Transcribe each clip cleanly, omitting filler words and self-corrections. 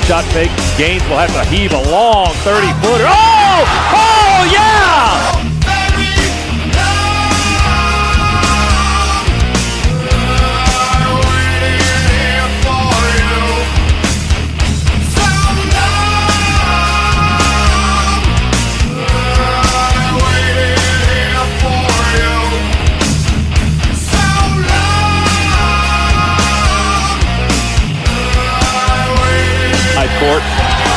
shot fake. Gaines will have to heave a long 30-footer. Oh! Oh, yeah! Court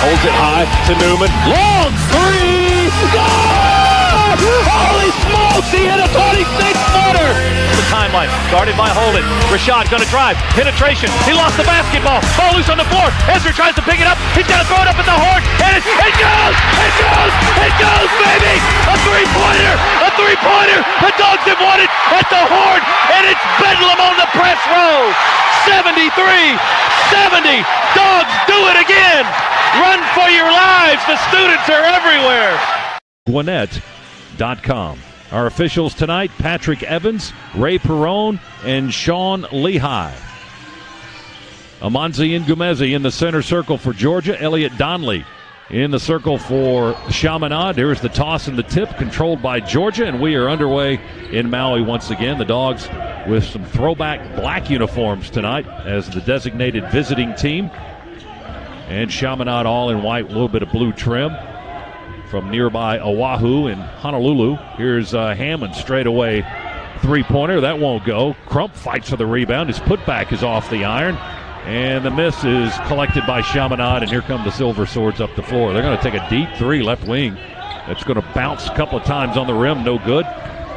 holds it high to Newman. Long three! Goal! Holy smokes! He hit a 26-footer! The timeline guarded by Holden. Rashad gonna drive. Penetration. He lost the basketball. Ball loose on the floor. Ezra tries to pick it up. He's got to throw it up at the horn. And it goes! It goes! It goes, baby! A three-pointer! A three-pointer! The Dogs have won it at the horn, and it's Bedlam on the press row. 73-70. Dogs do it again. Run for your lives. The students are everywhere. Gwinnett.com. Our officials tonight, Patrick Evans, Ray Perrone, and Sean Lehigh. Amanzi Ngumezi in the center circle for Georgia. Elliott Donley in the circle for Chaminade. There's the toss and the tip controlled by Georgia, and we are underway in Maui once again. The Dogs with some throwback black uniforms tonight as the designated visiting team. And Chaminade all in white, a little bit of blue trim from nearby Oahu in Honolulu. Here's Hammond straight away three-pointer. That won't go. Crump fights for the rebound. His putback is off the iron. And the miss is collected by Chaminade, and here come the Silver Swords up the floor. They're going to take a deep three left wing. That's going to bounce a couple of times on the rim. No good.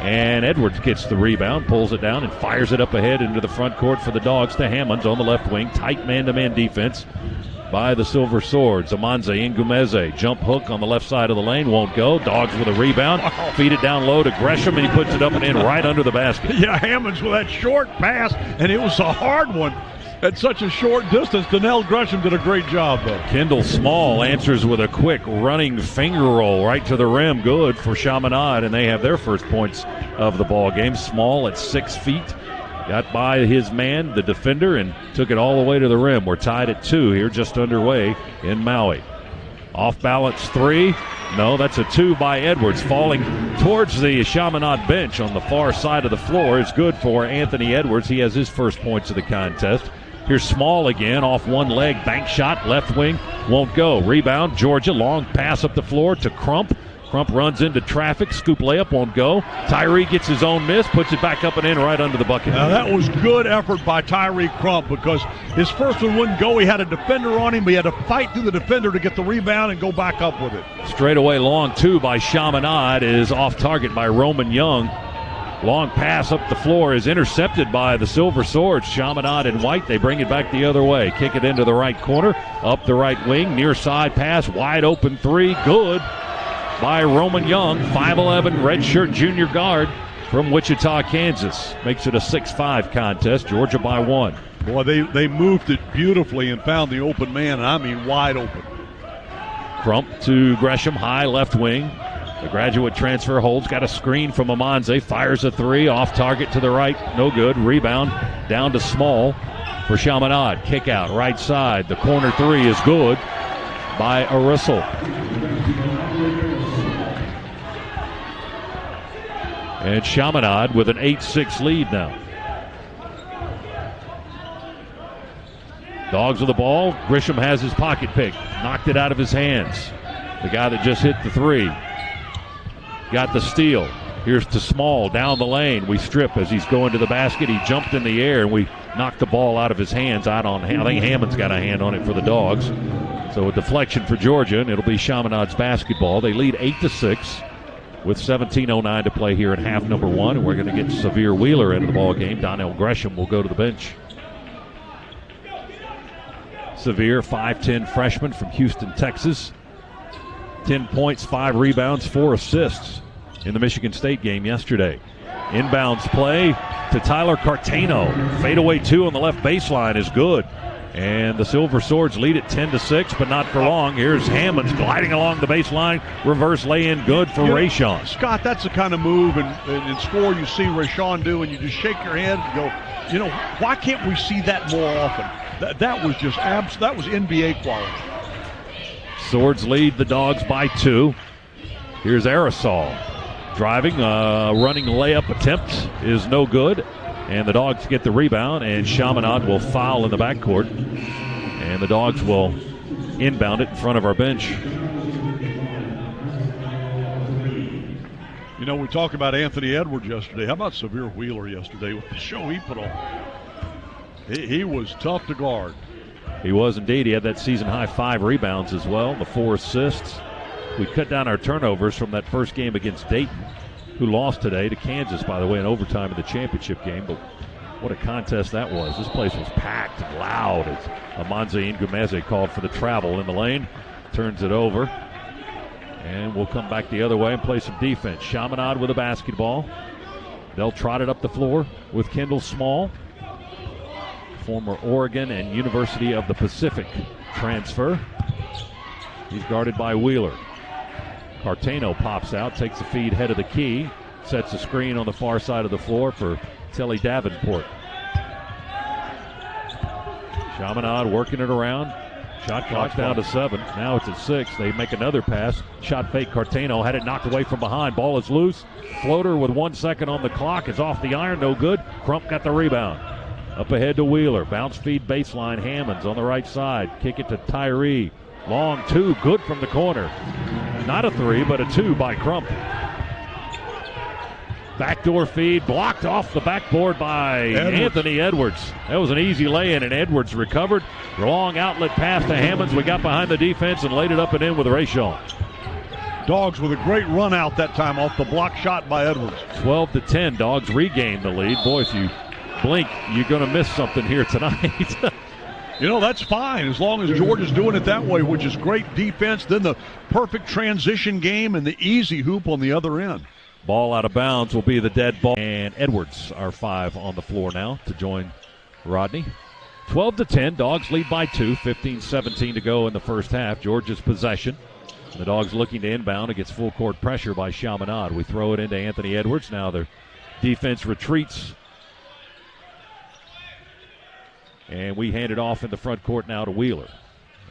And Edwards gets the rebound, pulls it down, and fires it up ahead into the front court for the Dogs to Hammonds on the left wing. Tight man-to-man defense by the Silver Swords. Amanzi Ngumezi, jump hook on the left side of the lane, won't go. Dogs with a rebound, feed it down low to Gresham, and he puts it up and in right under the basket. Yeah, Hammonds with that short pass, and it was a hard one at such a short distance. Donnell Gresham did a great job, though. Kendall Small answers with a quick running finger roll right to the rim. Good for Chaminade, and they have their first points of the ball game. Small at 6 feet. Got by his man, the defender, and took it all the way to the rim. We're tied at 2 here, just underway in Maui. Off balance three. No, that's a 2 by Edwards. Falling towards the Chaminade bench on the far side of the floor is good for Anthony Edwards. He has his first points of the contest. Here's Small again, off one leg, bank shot, left wing, won't go. Rebound, Georgia, long pass up the floor to Crump. Crump runs into traffic, scoop layup, won't go. Tyree gets his own miss, puts it back up and in right under the bucket. Now that was good effort by Tyree Crump because his first one wouldn't go. He had a defender on him, but he had to fight through the defender to get the rebound and go back up with it. Straight away long 2 by Chaminade is off target by Roman Young. Long pass up the floor is intercepted by the Silver Swords. Chaminade in white, they bring it back the other way. Kick it into the right corner, up the right wing, near side pass, wide open 3, good by Roman Young, 5'11", redshirt junior guard from Wichita, Kansas. Makes it a 6-5 contest. Georgia by 1. Boy, they moved it beautifully and found the open man, and I mean wide open. Crump to Gresham, high left wing. The graduate transfer holds, got a screen from Amanzi, fires a 3, off target to the right, no good. Rebound down to Small for Chaminade. Kick out, right side. The corner 3 is good by Arissel. And Chaminade with an 8-6 lead now. Dogs with the ball. Grisham has his pocket pick. Knocked it out of his hands. The guy that just hit the 3. Got the steal. Here's to Small down the lane. We strip as he's going to the basket. He jumped in the air and we knocked the ball out of his hands. I think Hammond's got a hand on it for the Dogs. So a deflection for Georgia, and it'll be Chaminade's basketball. They lead 8-6 with 17:09 to play here in half number 1. And we're going to get Severe Wheeler into the ball game. Donnell Gresham will go to the bench. Severe, 5'10" freshman from Houston, Texas. 10 points, 5 rebounds, 4 assists in the Michigan State game yesterday. Inbounds play to Tyler Cartano. Fadeaway 2 on the left baseline is good. And the Silver Swords lead it 10-6, but not for long. Here's Hammonds gliding along the baseline. Reverse lay-in good for Rayshawn. Scott, that's the kind of move and score you see Rayshawn do, and you just shake your head and go, why can't we see that more often? That was just that was NBA quality. Swords lead the Dogs by 2. Here's Aerosol. Driving, running layup attempt is no good. And the Dogs get the rebound, and Chaminade will foul in the backcourt. And the Dogs will inbound it in front of our bench. You know, we talked about Anthony Edwards yesterday. How about Severe Wheeler yesterday with the show he put on? He was tough to guard. He was indeed. He had that season-high 5 rebounds as well, the 4 assists. We cut down our turnovers from that first game against Dayton, who lost today to Kansas, by the way, in overtime in the championship game. But what a contest that was. This place was packed and loud as Amanze Ngumeze called for the travel in the lane. Turns it over. And we'll come back the other way and play some defense. Chaminade with a basketball. They'll trot it up the floor with Kendall Small, former Oregon and University of the Pacific transfer. He's guarded by Wheeler. Cartano pops out, takes a feed head of the key, sets a screen on the far side of the floor for Telly Davenport. Chaminade working it around. Shot clock's down to 7. Now it's at 6. They make another pass. Shot fake. Cartano had it knocked away from behind. Ball is loose. Floater with 1 second on the clock is off the iron. No good. Crump got the rebound. Up ahead to Wheeler. Bounce feed baseline. Hammonds on the right side. Kick it to Tyree. Long 2. Good from the corner. Not a 3, but a 2 by Crump. Backdoor feed blocked off the backboard by Anthony Edwards. That was an easy lay-in, and Edwards recovered. Long outlet pass to Hammonds. We got behind the defense and laid it up and in with Rayshawn. Dogs with a great run out that time off the block shot by Edwards. 12-10. Dogs regain the lead. Boy, if you blink, you're going to miss something here tonight. You know, that's fine as long as Georgia's doing it that way, which is great defense. Then the perfect transition game and the easy hoop on the other end. Ball out of bounds will be the dead ball. And Edwards are 5 on the floor now to join Rodney. 12-10. Dogs lead by 2. 15-17 to go in the first half. Georgia's possession. The Dogs looking to inbound against full court pressure by Chaminade. We throw it into Anthony Edwards. Now their defense retreats. And we hand it off in the front court now to Wheeler.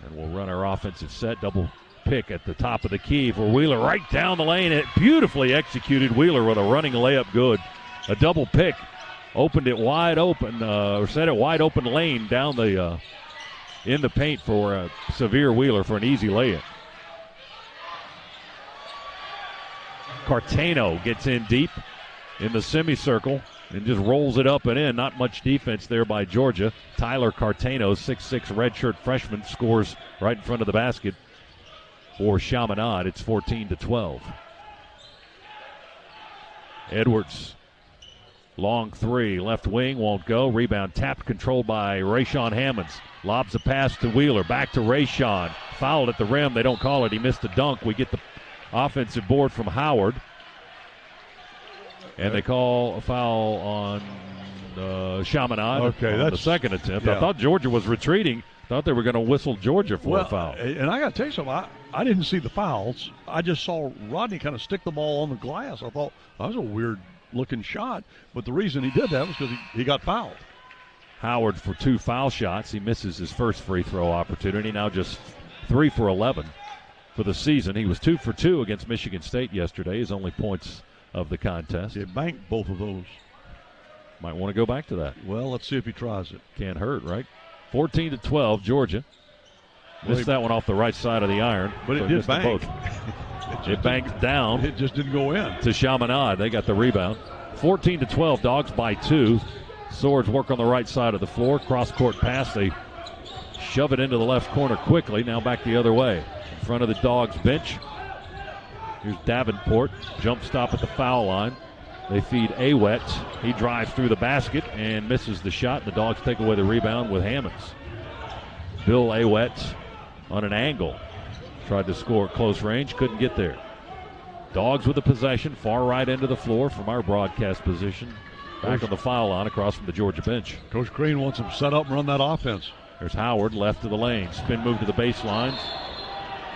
And we'll run our offensive set. Double pick at the top of the key for Wheeler right down the lane. It beautifully executed. Wheeler with a running layup good. A double pick. Opened it wide open, or set it wide open lane down the in the paint for Severe Wheeler for an easy lay-in. Cartano gets in deep in the semicircle and just rolls it up and in. Not much defense there by Georgia. Tyler Cartano, 6'6 redshirt freshman, scores right in front of the basket for Chaminade. It's 14-12. Edwards, long 3, left wing, won't go. Rebound tapped, controlled by Rayshawn Hammonds. Lobs a pass to Wheeler, back to Rayshawn. Fouled at the rim, they don't call it. He missed the dunk. We get the offensive board from Howard. And they call a foul on Chaminade on the second attempt. Yeah. I thought Georgia was retreating. Thought they were going to whistle Georgia for a foul. And I got to tell you something. I didn't see the fouls. I just saw Rodney kind of stick the ball on the glass. I thought that was a weird-looking shot. But the reason he did that was because he got fouled. Howard for 2 foul shots. He misses his first free throw opportunity. Now just 3 for 11 for the season. He was 2 for 2 against Michigan State yesterday. His only points of the contest. He banked both of those. Might want to go back to that. Well, let's see if he tries it. Can't hurt, right? 14-12, Georgia. Missed that one off the right side of the iron. But it did bank. It banked down. It just didn't go in. To Chaminade. They got the rebound. 14-12, Dogs by 2. Swords work on the right side of the floor. Cross-court pass. They shove it into the left corner quickly. Now back the other way. In front of the Dogs bench. Here's Davenport. Jump stop at the foul line. They feed Awet. He drives through the basket and misses the shot. The Dogs take away the rebound with Hammonds. Bill Awet on an angle. Tried to score at close range. Couldn't get there. Dogs with the possession. Far right end of the floor from our broadcast position. Back on the foul line across from the Georgia bench. Coach Green wants them set up and run that offense. There's Howard left of the lane. Spin move to the baseline.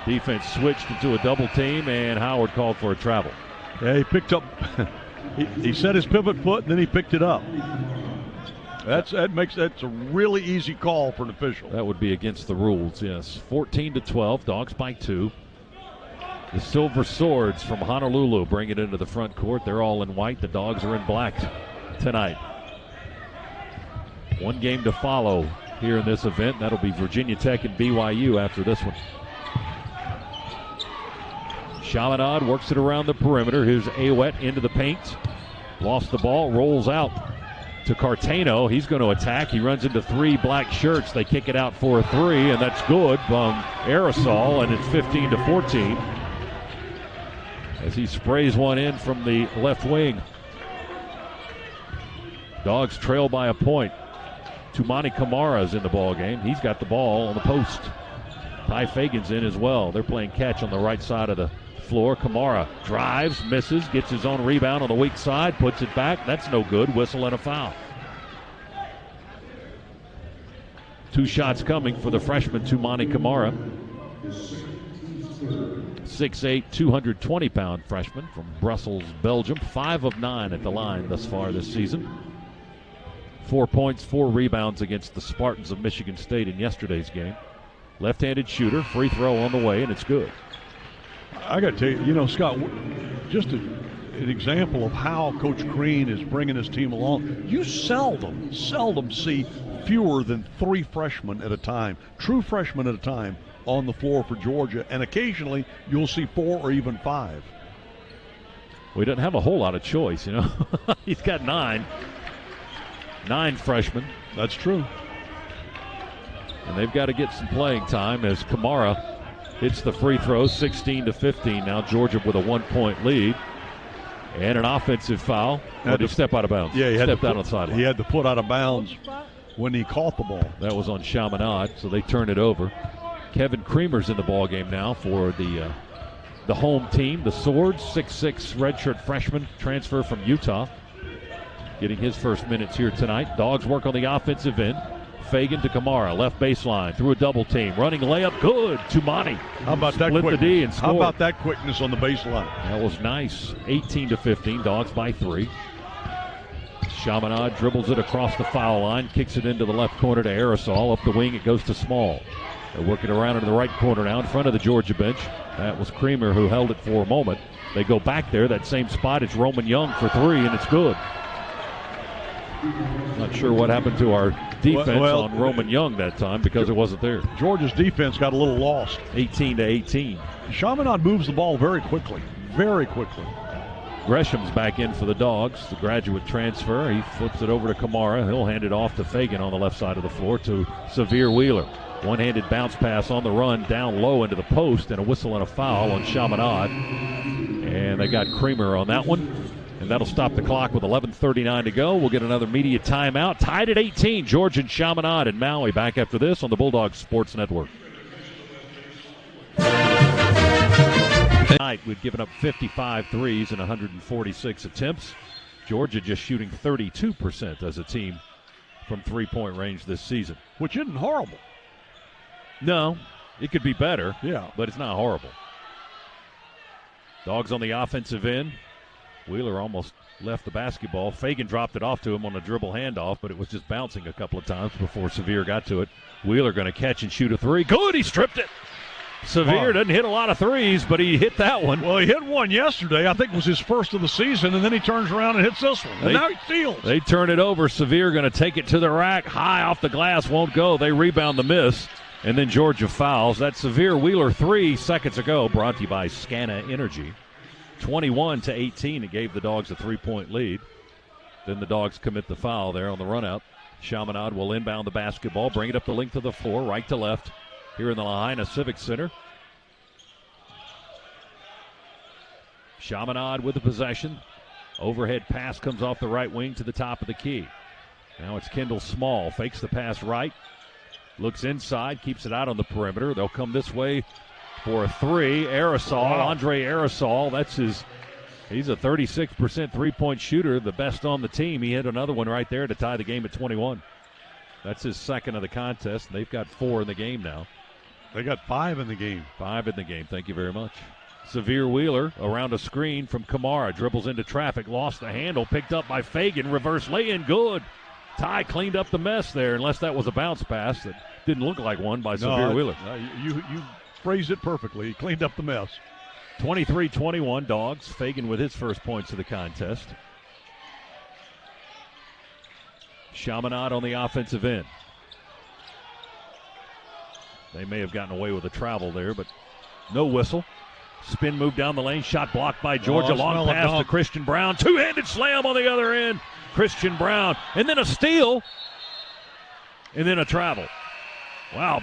Defense switched into a double team, and Howard called for a travel. Yeah, he picked up. he set his pivot foot, and then he picked it up. That's a really easy call for an official. That would be against the rules, yes. 14-12, Dogs by 2. The Silver Swords from Honolulu bring it into the front court. They're all in white. The Dogs are in black tonight. One game to follow here in this event. That'll be Virginia Tech and BYU after this one. Chaminade works it around the perimeter. Here's Awet into the paint. Lost the ball, rolls out to Cartano. He's going to attack. He runs into 3 black shirts. They kick it out for a 3, and that's good from Aerosol, and it's 15-14 as he sprays one in from the left wing. Dogs trail by a point. Tumani Kamara's in the ball game. He's got the ball on the post. Ty Fagan's in as well. They're playing catch on the right side of the floor. Kamara drives, misses, gets his own rebound on the weak side, puts it back. That's no good. Whistle and a foul. 2 shots coming for the freshman Tumani Kamara. 6'8", 220-pound freshman from Brussels, Belgium. 5 of 9 at the line thus far this season. 4 points, 4 rebounds against the Spartans of Michigan State in yesterday's game. Left-handed shooter, free throw on the way, and it's good. I got to tell you, Scott, just an example of how Coach Crean is bringing his team along. You seldom see fewer than 3 freshmen at a time, true freshmen at a time, on the floor for Georgia, and occasionally you'll see 4 or even 5. We didn't have a whole lot of choice, He's got 9 freshmen. That's true. And they've got to get some playing time as Kamara hits the free throw. 16-15 now. Georgia with a 1-point lead. And an offensive foul. Did he step out of bounds? Yeah, he stepped out on the sideline. He had the foot out of bounds when he caught the ball. That was on Chaminade, so they turn it over. Kevin Creamer's in the ball game now for the home team, the Swords. 6'6" redshirt freshman, transfer from Utah, getting his first minutes here tonight. Dogs work on the offensive end. Fagan to Kamara, left baseline, through a double team, running layup, good. Tumani. How about that quickness? Split the D and scored. How about that quickness on the baseline? That was nice. 18-15, Dogs by 3. Chaminade dribbles it across the foul line, kicks it into the left corner to Aerosol. Up the wing, it goes to Small. They're working around into the right corner now in front of the Georgia bench. That was Creamer who held it for a moment. They go back there, that same spot. It's Roman Young for 3, and it's good. Not sure what happened to our defense on Roman Young that time because it wasn't there. Georgia's defense got a little lost. 18-18. Chaminade moves the ball very quickly. Very quickly. Gresham's back in for the Dogs, the graduate transfer. He flips it over to Kamara. He'll hand it off to Fagan on the left side of the floor to Severe Wheeler. One-handed bounce pass on the run, down low into the post, and a whistle and a foul on Chaminade. And they got Creamer on that one. And that'll stop the clock with 11:39 to go. We'll get another media timeout. Tied at 18, Georgia and Chaminade and Maui back after this on the Bulldogs Sports Network. Tonight, we've given up 55 threes and 146 attempts. Georgia just shooting 32% as a team from three-point range this season. Which isn't horrible. No, it could be better. Yeah. But it's not horrible. Dogs on the offensive end. Wheeler almost left the basketball. Fagan dropped it off to him on a dribble handoff, but it was just bouncing a couple of times before Severe got to it. Wheeler going to catch and shoot a 3. Good, he stripped it. Severe doesn't hit a lot of threes, but he hit that one. Well, he hit one yesterday. I think it was his first of the season, and then he turns around and hits this one. And now he steals. They turn it over. Severe going to take it to the rack. High off the glass, won't go. They rebound the miss, and then Georgia fouls. That Severe Wheeler 3 seconds ago, brought to you by Scana Energy. 21-18, it gave the Dogs a 3-point lead. Then the Dogs commit the foul there on the run out. Chaminade will inbound the basketball, bring it up the length of the floor, right to left, here in the Lahaina Civic Center. Chaminade with the possession. Overhead pass comes off the right wing to the top of the key. Now it's Kendall Small, fakes the pass right, looks inside, keeps it out on the perimeter. They'll come this way for a 3. Aerosol, Andre Aerosol, he's a 36% three-point shooter, the best on the team. He hit another one right there to tie the game at 21. That's his second of the contest. They've got 4 in the game now. They got 5 in the game. 5 in the game, thank you very much. Severe Wheeler around a screen from Kamara, dribbles into traffic, lost the handle, picked up by Fagan, reverse lay-in, good. Ty cleaned up the mess there, unless that was a bounce pass that didn't look like one by Severe Wheeler. You phrased it perfectly. He cleaned up the mess. 23-21 Dogs. Fagan with his first points of the contest. Chaminade on the offensive end. They may have gotten away with a travel there, but no whistle. Spin move down the lane. Shot blocked by Georgia. Long pass to Christian Brown. Two-handed slam on the other end. Christian Brown. And then a steal. And then a travel. Wow.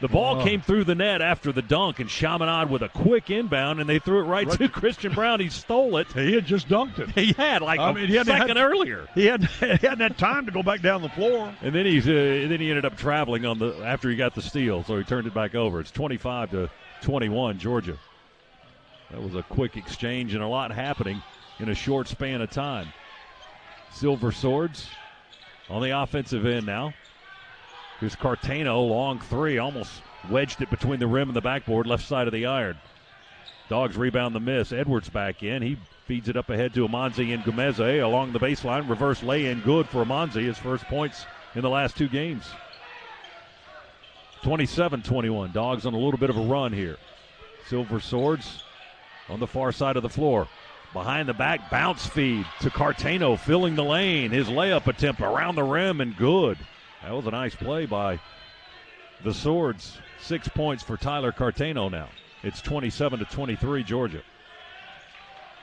The ball came through the net after the dunk, and Chaminade with a quick inbound, and they threw it right to Christian Brown. He stole it. He had just dunked it. He had a second earlier. He hadn't had time to go back down the floor. And then he ended up traveling after he got the steal, so he turned it back over. It's 25-21 Georgia. That was a quick exchange and a lot happening in a short span of time. Silver Swords on the offensive end now. Here's Cartano, long three, almost wedged it between the rim and the backboard, left side of the iron. Dogs rebound the miss. Edwards back in. He feeds it up ahead to Amanzi and Gomeze along the baseline. Reverse lay-in good for Amanzi, his first points in the last two games. 27-21. Dogs on a little bit of a run here. Silver Swords on the far side of the floor. Behind the back, bounce feed to Cartano, filling the lane. His layup attempt around the rim and good. That was a nice play by the Swords. 6 points for Tyler Cartano now. It's 27-23 Georgia.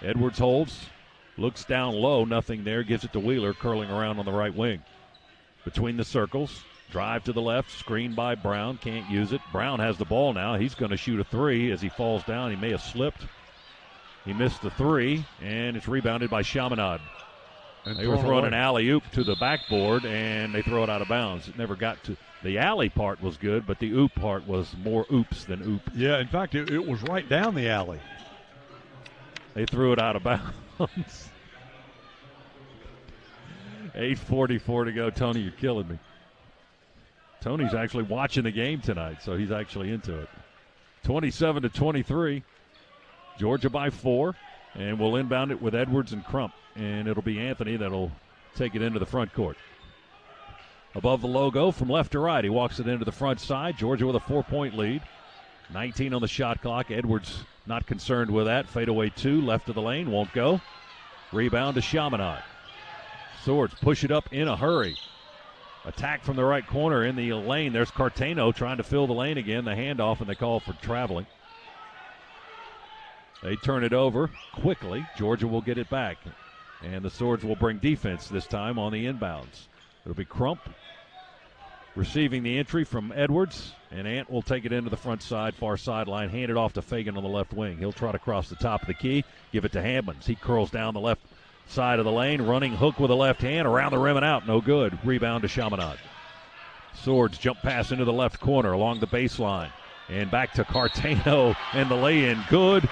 Edwards holds, looks down low, nothing there, gives it to Wheeler, curling around on the right wing. Between the circles, drive to the left, screened by Brown, can't use it. Brown has the ball now. He's going to shoot a three as he falls down. He may have slipped. He missed the three, and it's rebounded by Chaminade. They were throwing an alley-oop to the backboard, and they throw it out of bounds. It never got to – the alley part was good, but the oop part was more oops than oop. Yeah, in fact, it was right down the alley. They threw it out of bounds. 8:44 to go. Tony, you're killing me. Tony's actually watching the game tonight, so he's actually into it. 27-23. Georgia by 4, and we'll inbound it with Edwards and Crump. And it'll be Anthony that'll take it into the front court. Above the logo from left to right. He walks it into the front side. Georgia with a 4-point lead. 19 on the shot clock. Edwards not concerned with that. Fadeaway 2, left of the lane, won't go. Rebound to Chaminade. Swords push it up in a hurry. Attack from the right corner in the lane. There's Cartano trying to fill the lane again. The handoff, and they call for traveling. They turn it over quickly. Georgia will get it back. And the Swords will bring defense this time on the inbounds. It'll be Crump receiving the entry from Edwards, and Ant will take it into the front side, far sideline, hand it off to Fagan on the left wing. He'll try to cross the top of the key, give it to Hammonds. He curls down the left side of the lane, running hook with a left hand, around the rim and out, no good. Rebound to Chaminade. Swords jump pass into the left corner along the baseline, and back to Cartano, and the lay-in good,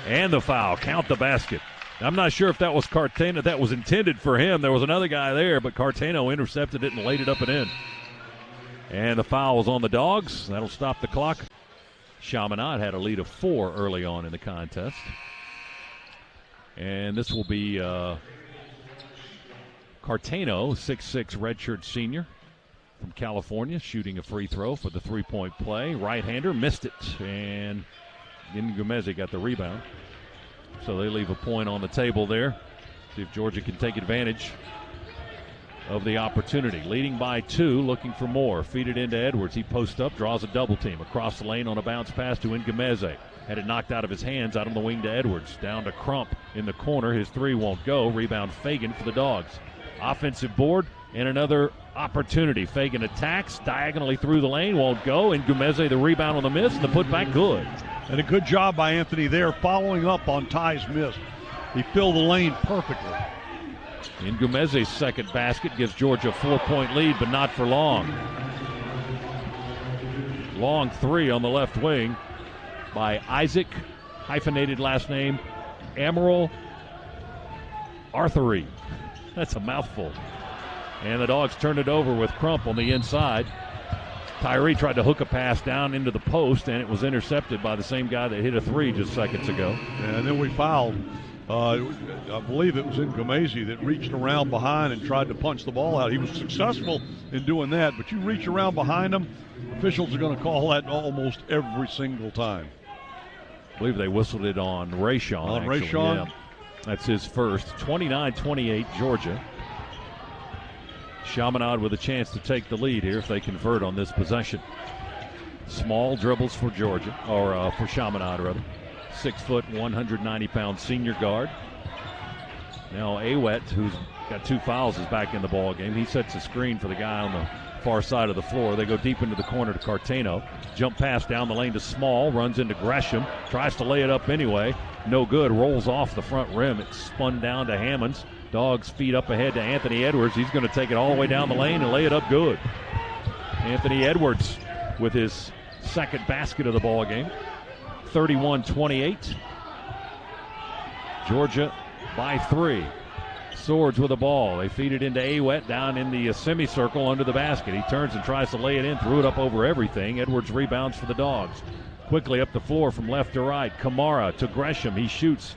and the foul. Count the basket. I'm not sure if that was Cartano. That was intended for him. There was another guy there, but Cartano intercepted it and laid it up and in. And the foul was on the Dogs. That'll stop the clock. Chaminade had a lead of 4 early on in the contest. And this will be Cartano, 6'6", redshirt senior from California, shooting a free throw for the three-point play. Right-hander missed it, and Gomeze got the rebound. So they leave a point on the table there. See if Georgia can take advantage of the opportunity. Leading by 2, looking for more. Feed it into Edwards. He posts up, draws a double team. Across the lane on a bounce pass to Ngomeze. Had it knocked out of his hands, out on the wing to Edwards. Down to Crump in the corner. His three won't go. Rebound Fagan for the Dogs. Offensive board and another opportunity. Fagan attacks diagonally through the lane. Won't go. Ngomeze the rebound on the miss. And the putback good. And a good job by Anthony there following up on Ty's miss. He filled the lane perfectly. Ngomeze's second basket gives Georgia a 4-point lead, but not for long. Long three on the left wing by Isaac, hyphenated last name, Amaral Arthuri. That's a mouthful. And the Dogs turned it over with Crump on the inside. Tyree tried to hook a pass down into the post, and it was intercepted by the same guy that hit a three just seconds ago. And then we fouled I believe it was Ngomezi that reached around behind and tried to punch the ball out. He was successful in doing that, but you reach around behind him, officials are going to call that almost every single time. I believe they whistled it on Rayshawn. On Rayshawn? Yeah. That's his first. 29-28, Georgia. Chaminade with a chance to take the lead here if they convert on this possession. Small dribbles for Georgia, or for Chaminade rather. 6 foot, 190-pound senior guard. Now Awet, who's got 2 fouls, is back in the ball game. He sets a screen for the guy on the far side of the floor. They go deep into the corner to Cartano. Jump pass down the lane to Small, runs into Gresham, tries to lay it up anyway. No good, rolls off the front rim. It's spun down to Hammonds. Dogs feed up ahead to Anthony Edwards. He's going to take it all the way down the lane and lay it up good. Anthony Edwards with his second basket of the ball game. 31-28. Georgia by 3. Swords with the ball. They feed it into Awet down in the semicircle under the basket. He turns and tries to lay it in, threw it up over everything. Edwards rebounds for the Dogs. Quickly up the floor from left to right. Kamara to Gresham. He shoots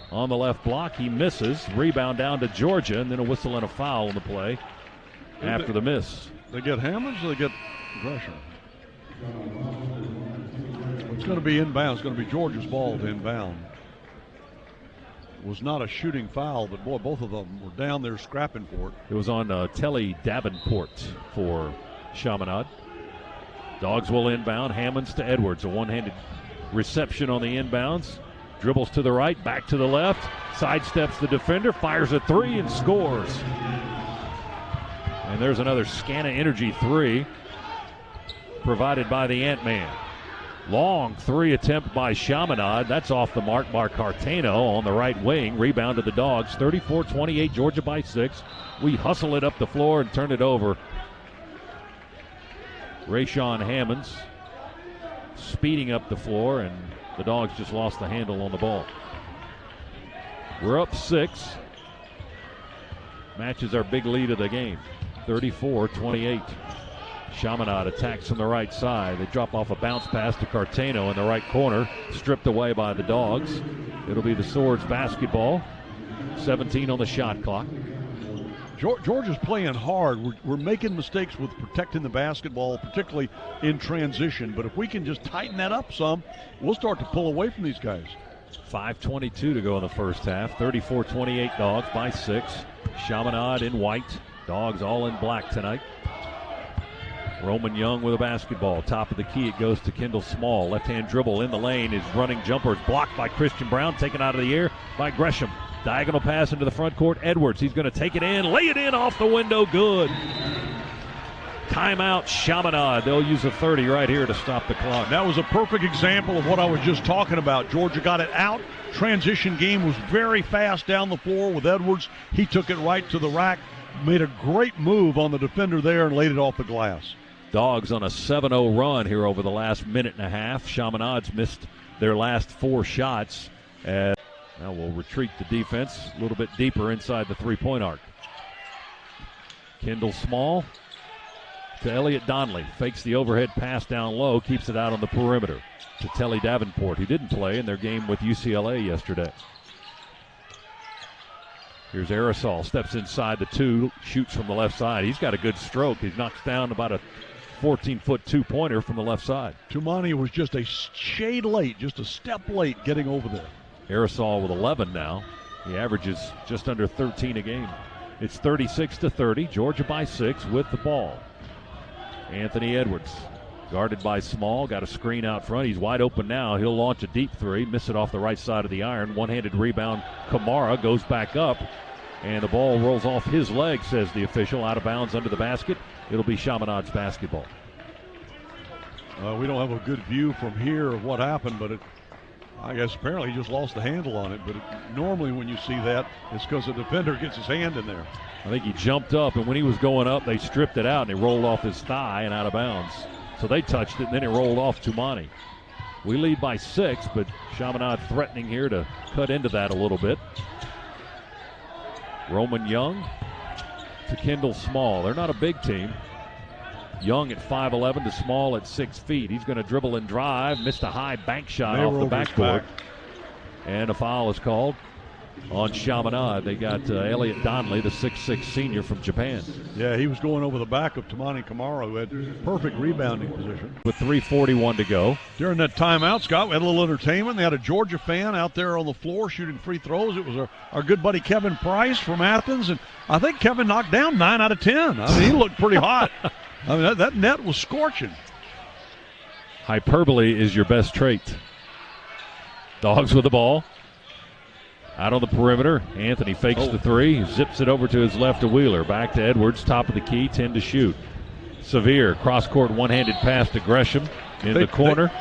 on the left block. He misses. Rebound down to Georgia, and then a whistle and a foul on the play after the miss. They get Hammonds or they get Gresham? It's going to be inbound. It's going to be Georgia's ball to inbound. It was not a shooting foul, but boy, both of them were down there scrapping for it. It was on Telly Davenport for Chaminade. Dogs will inbound. Hammonds to Edwards. A one-handed reception on the inbounds. Dribbles to the right, back to the left. Sidesteps the defender, fires a 3 and scores. And there's another Scana Energy 3 provided by the Ant-Man. Long 3 attempt by Chaminade. That's off the mark by Cartano on the right wing. Rebound to the Dogs. 34-28, Georgia by 6. We hustle it up the floor and turn it over. Rayshawn Hammonds speeding up the floor, and the Dogs just lost the handle on the ball. We're up 6. Matches our big lead of the game. 34-28. Chaminade attacks from the right side. They drop off a bounce pass to Cartano in the right corner. Stripped away by the Dogs. It'll be the Swords basketball. 17 on the shot clock. Georgia's playing hard. We're making mistakes with protecting the basketball, particularly in transition. But if we can just tighten that up some, we'll start to pull away from these guys. 5:22 to go in the first half. 34-28 Dogs by 6. Chaminade in white. Dogs all in black tonight. Roman Young with a basketball. Top of the key, it goes to Kendall Small. Left-hand dribble in the lane. His running jumper is blocked by Christian Brown. Taken out of the air by Gresham. Diagonal pass into the front court. Edwards, he's going to take it in. Lay it in off the window. Good. Timeout, Chaminade. They'll use a 30 right here to stop the clock. That was a perfect example of what I was just talking about. Georgia got it out. Transition game was very fast down the floor with Edwards. He took it right to the rack. Made a great move on the defender there and laid it off the glass. Dogs on a 7-0 run here over the last minute and a half. Chaminade's missed their last 4 shots. Now we'll retreat the defense a little bit deeper inside the three-point arc. Kendall Small to Elliott Donnelly. Fakes the overhead pass down low, keeps it out on the perimeter to Telly Davenport, who didn't play in their game with UCLA yesterday. Here's Aerosol, steps inside the 2, shoots from the left side. He's got a good stroke. He knocks down about a 14-foot two-pointer from the left side. Tumani was just a shade late, just a step late getting over there. Aerosol with 11 now. He averages just under 13 a game. It's 36-30. Georgia by 6 with the ball. Anthony Edwards guarded by Small. Got a screen out front. He's wide open now. He'll launch a deep 3. Miss it off the right side of the iron. One-handed rebound. Kamara goes back up. And the ball rolls off his leg, says the official. Out of bounds under the basket. It'll be Chaminade's basketball. We don't have a good view from here of what happened, but I guess apparently he just lost the handle on it. But normally when you see that, it's because the defender gets his hand in there. I think he jumped up, and when he was going up, they stripped it out, and it rolled off his thigh and out of bounds. So they touched it, and then it rolled off Tumani. We lead by 6, but Chaminade threatening here to cut into that a little bit. Roman Young to Kendall Small. They're not a big team. Young at 5'11" to Small at 6 feet. He's going to dribble and drive. Missed a high bank shot off the backboard. And a foul is called on Chaminade. They got Elliot Donnelly, the 6'6 senior from Japan. Yeah, he was going over the back of Tamani Kamara, who had perfect rebounding position. With 3:41 to go. During that timeout, Scott, we had a little entertainment. They had a Georgia fan out there on the floor shooting free throws. It was our good buddy Kevin Price from Athens, and I think Kevin knocked down 9 out of 10. I mean, he looked pretty hot. I mean, that net was scorching. Hyperbole is your best trait. Dogs with the ball. Out on the perimeter. Anthony fakes the three. Zips it over to his left to Wheeler. Back to Edwards. Top of the key. 10 to shoot. Severe. Cross-court one-handed pass to Gresham in the corner.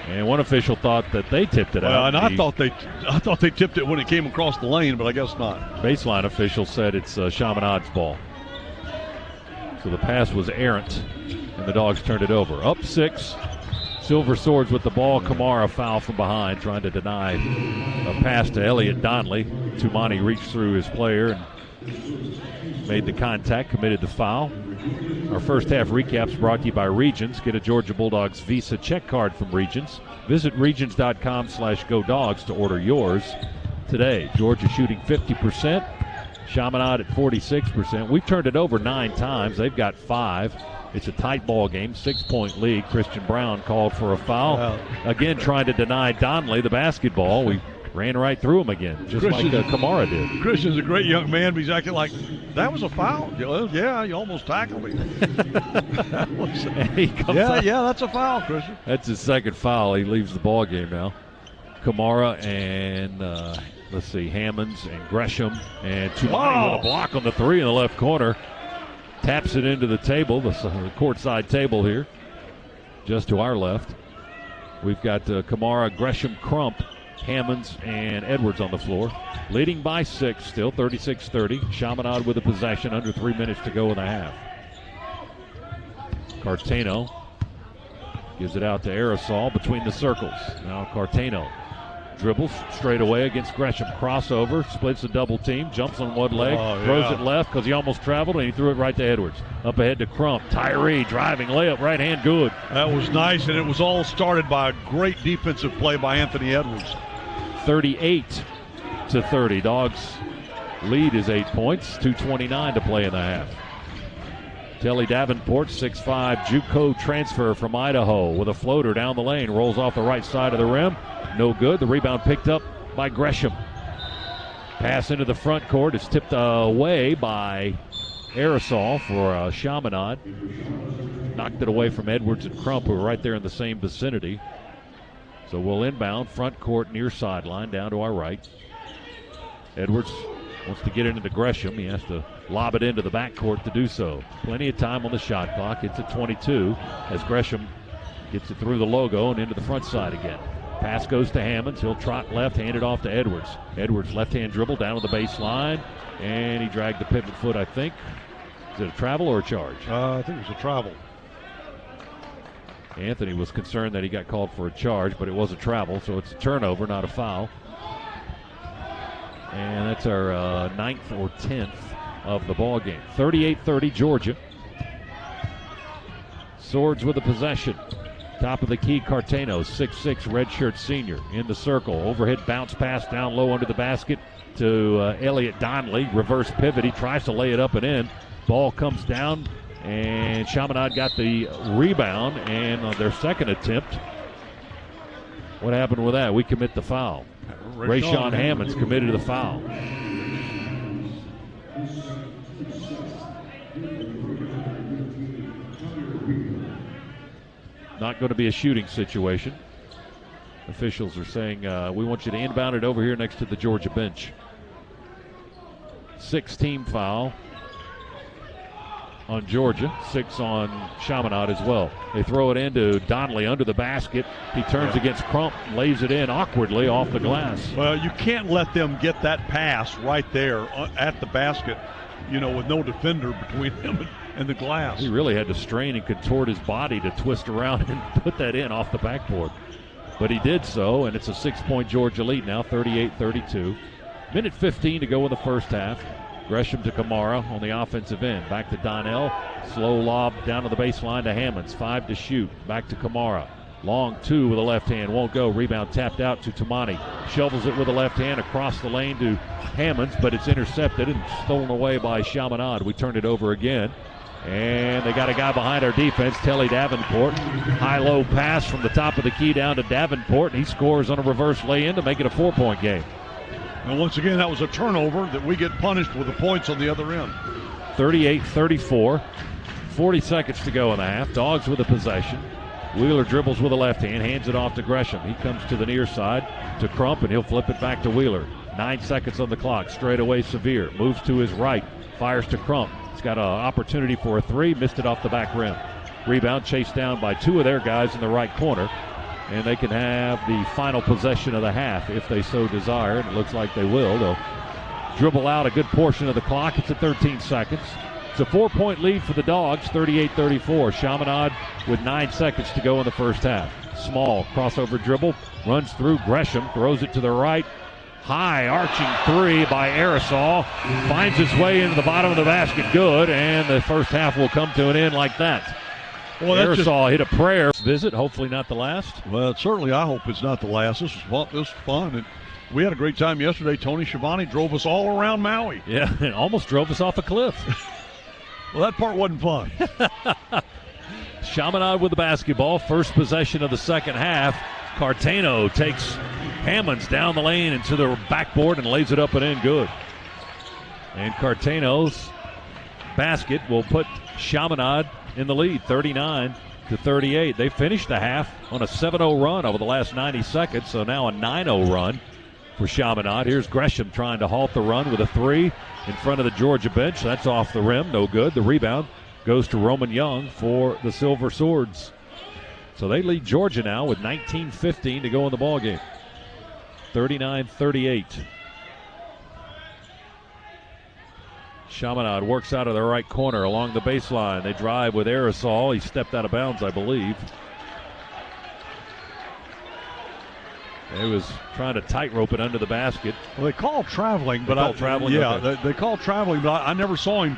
And one official thought that they tipped it out. And I thought they tipped it when it came across the lane, but I guess not. Baseline official said it's Chaminade's ball. So the pass was errant, and the Dogs turned it over. Up 6. Silver Swords with the ball. Kamara foul from behind, trying to deny a pass to Elliot Donnelly. Tumani reached through his player and made the contact, committed the foul. Our first half recaps brought to you by Regions. Get a Georgia Bulldogs Visa check card from Regions. Visit regions.com/GoDogs to order yours today. Georgia shooting 50%. Chaminade at 46%. We've turned it over 9 times. They've got 5. It's a tight ball game, 6-point lead. Christian Brown called for a foul. Again, trying to deny Donnelly the basketball. We ran right through him again, just like Kamara did. Christian's a great young man, but he's acting like, that was a foul. Yeah, you almost tackled me. That's a foul, Christian. That's his second foul. He leaves the ball game now. Kamara and, Hammonds and Gresham. And Tumani with a block on the three in the left corner. Taps it into the table, the courtside table here, just to our left. We've got Kamara, Gresham, Crump, Hammonds, and Edwards on the floor. Leading by 6, still 36-30. Chaminade with a possession, under 3 minutes to go in the half. Cartano gives it out to Aerosol between the circles. Now Cartano dribbles straight away against Gresham. Crossover, splits the double team, jumps on one leg, throws it left because he almost traveled, and he threw it right to Edwards. Up ahead to Crump. Tyree driving layup, right hand good. That was nice, and it was all started by a great defensive play by Anthony Edwards. 38-30. Dogs lead is 8 points, 2:29 to play in the half. Telly Davenport, 6'5", JUCO transfer from Idaho with a floater down the lane, rolls off the right side of the rim. No good. The rebound picked up by Gresham. Pass into the front court is tipped away by Aerosol for Chaminade. Knocked it away from Edwards and Crump, who are right there in the same vicinity. So we'll inbound, front court near sideline, down to our right. Edwards wants to get into the Gresham. He has to lob it into the backcourt to do so. Plenty of time on the shot clock. It's at 22 as Gresham gets it through the logo and into the front side again. Pass goes to Hammonds. He'll trot left, hand it off to Edwards. Edwards left-hand dribble down to the baseline, and he dragged the pivot foot, I think. Is it a travel or a charge? I think it was a travel. Anthony was concerned that he got called for a charge, but it was a travel, so it's a turnover, not a foul. And that's our 9th or 10th of the ball game. 38-30 Georgia. Swords with the possession. Top of the key, Cartano, 6'6", redshirt senior, in the circle. Overhead bounce pass down low under the basket to Elliot Donnelly. Reverse pivot. He tries to lay it up and in. Ball comes down, and Chaminade got the rebound, and on their second attempt, what happened with that? We commit the foul. Rayshawn Hammonds committed the foul. Not going to be a shooting situation. Officials are saying, we want you to inbound it over here next to the Georgia bench. 6-team foul on Georgia, 6 on Chaminade as well. They throw it into Donnelly under the basket. He turns against Crump, lays it in awkwardly off the glass. Well, you can't let them get that pass right there at the basket, with no defender between him and the glass. He really had to strain and contort his body to twist around and put that in off the backboard. But he did so, and it's a 6-point Georgia lead now, 38-32. Minute 15 to go in the first half. Gresham to Kamara on the offensive end. Back to Donnell. Slow lob down to the baseline to Hammonds. 5 to shoot. Back to Kamara. Long two with a left hand, won't go. Rebound tapped out to Tamani. Shovels it with a left hand across the lane to Hammonds, but it's intercepted and stolen away by Chaminade. We turned it over again. And they got a guy behind our defense, Telly Davenport. High-low pass from the top of the key down to Davenport, and he scores on a reverse lay-in to make it a 4-point game. And once again, that was a turnover that we get punished with the points on the other end. 38-34. 40 seconds to go in the half. Dogs with the possession. Wheeler dribbles with a left hand, hands it off to Gresham. He comes to the near side to Crump, and he'll flip it back to Wheeler. 9 seconds on the clock. Straight away, Severe. Moves to his right. Fires to Crump. He's got an opportunity for a three. Missed it off the back rim. Rebound chased down by two of their guys in the right corner. And they can have the final possession of the half if they so desire. And it looks like they will. They'll dribble out a good portion of the clock. It's at 13 seconds. It's a 4-point lead for the Dogs, 38-34. Chaminade with 9 seconds to go in the first half. Small crossover dribble, runs through Gresham, throws it to the right. High arching three by Aerosol. Finds its way into the bottom of the basket, good, and the first half will come to an end like that. Well, Aerosol hit a prayer. Visit, hopefully not the last. Well, certainly I hope it's not the last. This was fun. And we had a great time yesterday. Tony Schiavone drove us all around Maui. Yeah, and almost drove us off a cliff. Well, that part wasn't fun. Chaminade with the basketball. First possession of the second half. Cartano takes Hammonds down the lane into the backboard and lays it up and in good. And Cartano's basket will put Chaminade in the lead, 39-38. They finished the half on a 7-0 run over the last 90 seconds, so now a 9-0 run for Chaminade. Here's Gresham trying to halt the run with a three in front of the Georgia bench. That's off the rim, no good. The rebound goes to Roman Young for the Silver Swords. So they lead Georgia now with 19:15 to go in the ballgame. 39-38. Chaminade works out of the right corner along the baseline. They drive with Aerosol. He stepped out of bounds, I believe. He was trying to tightrope it under the basket. Well, they call traveling, but they call traveling, but I never saw him.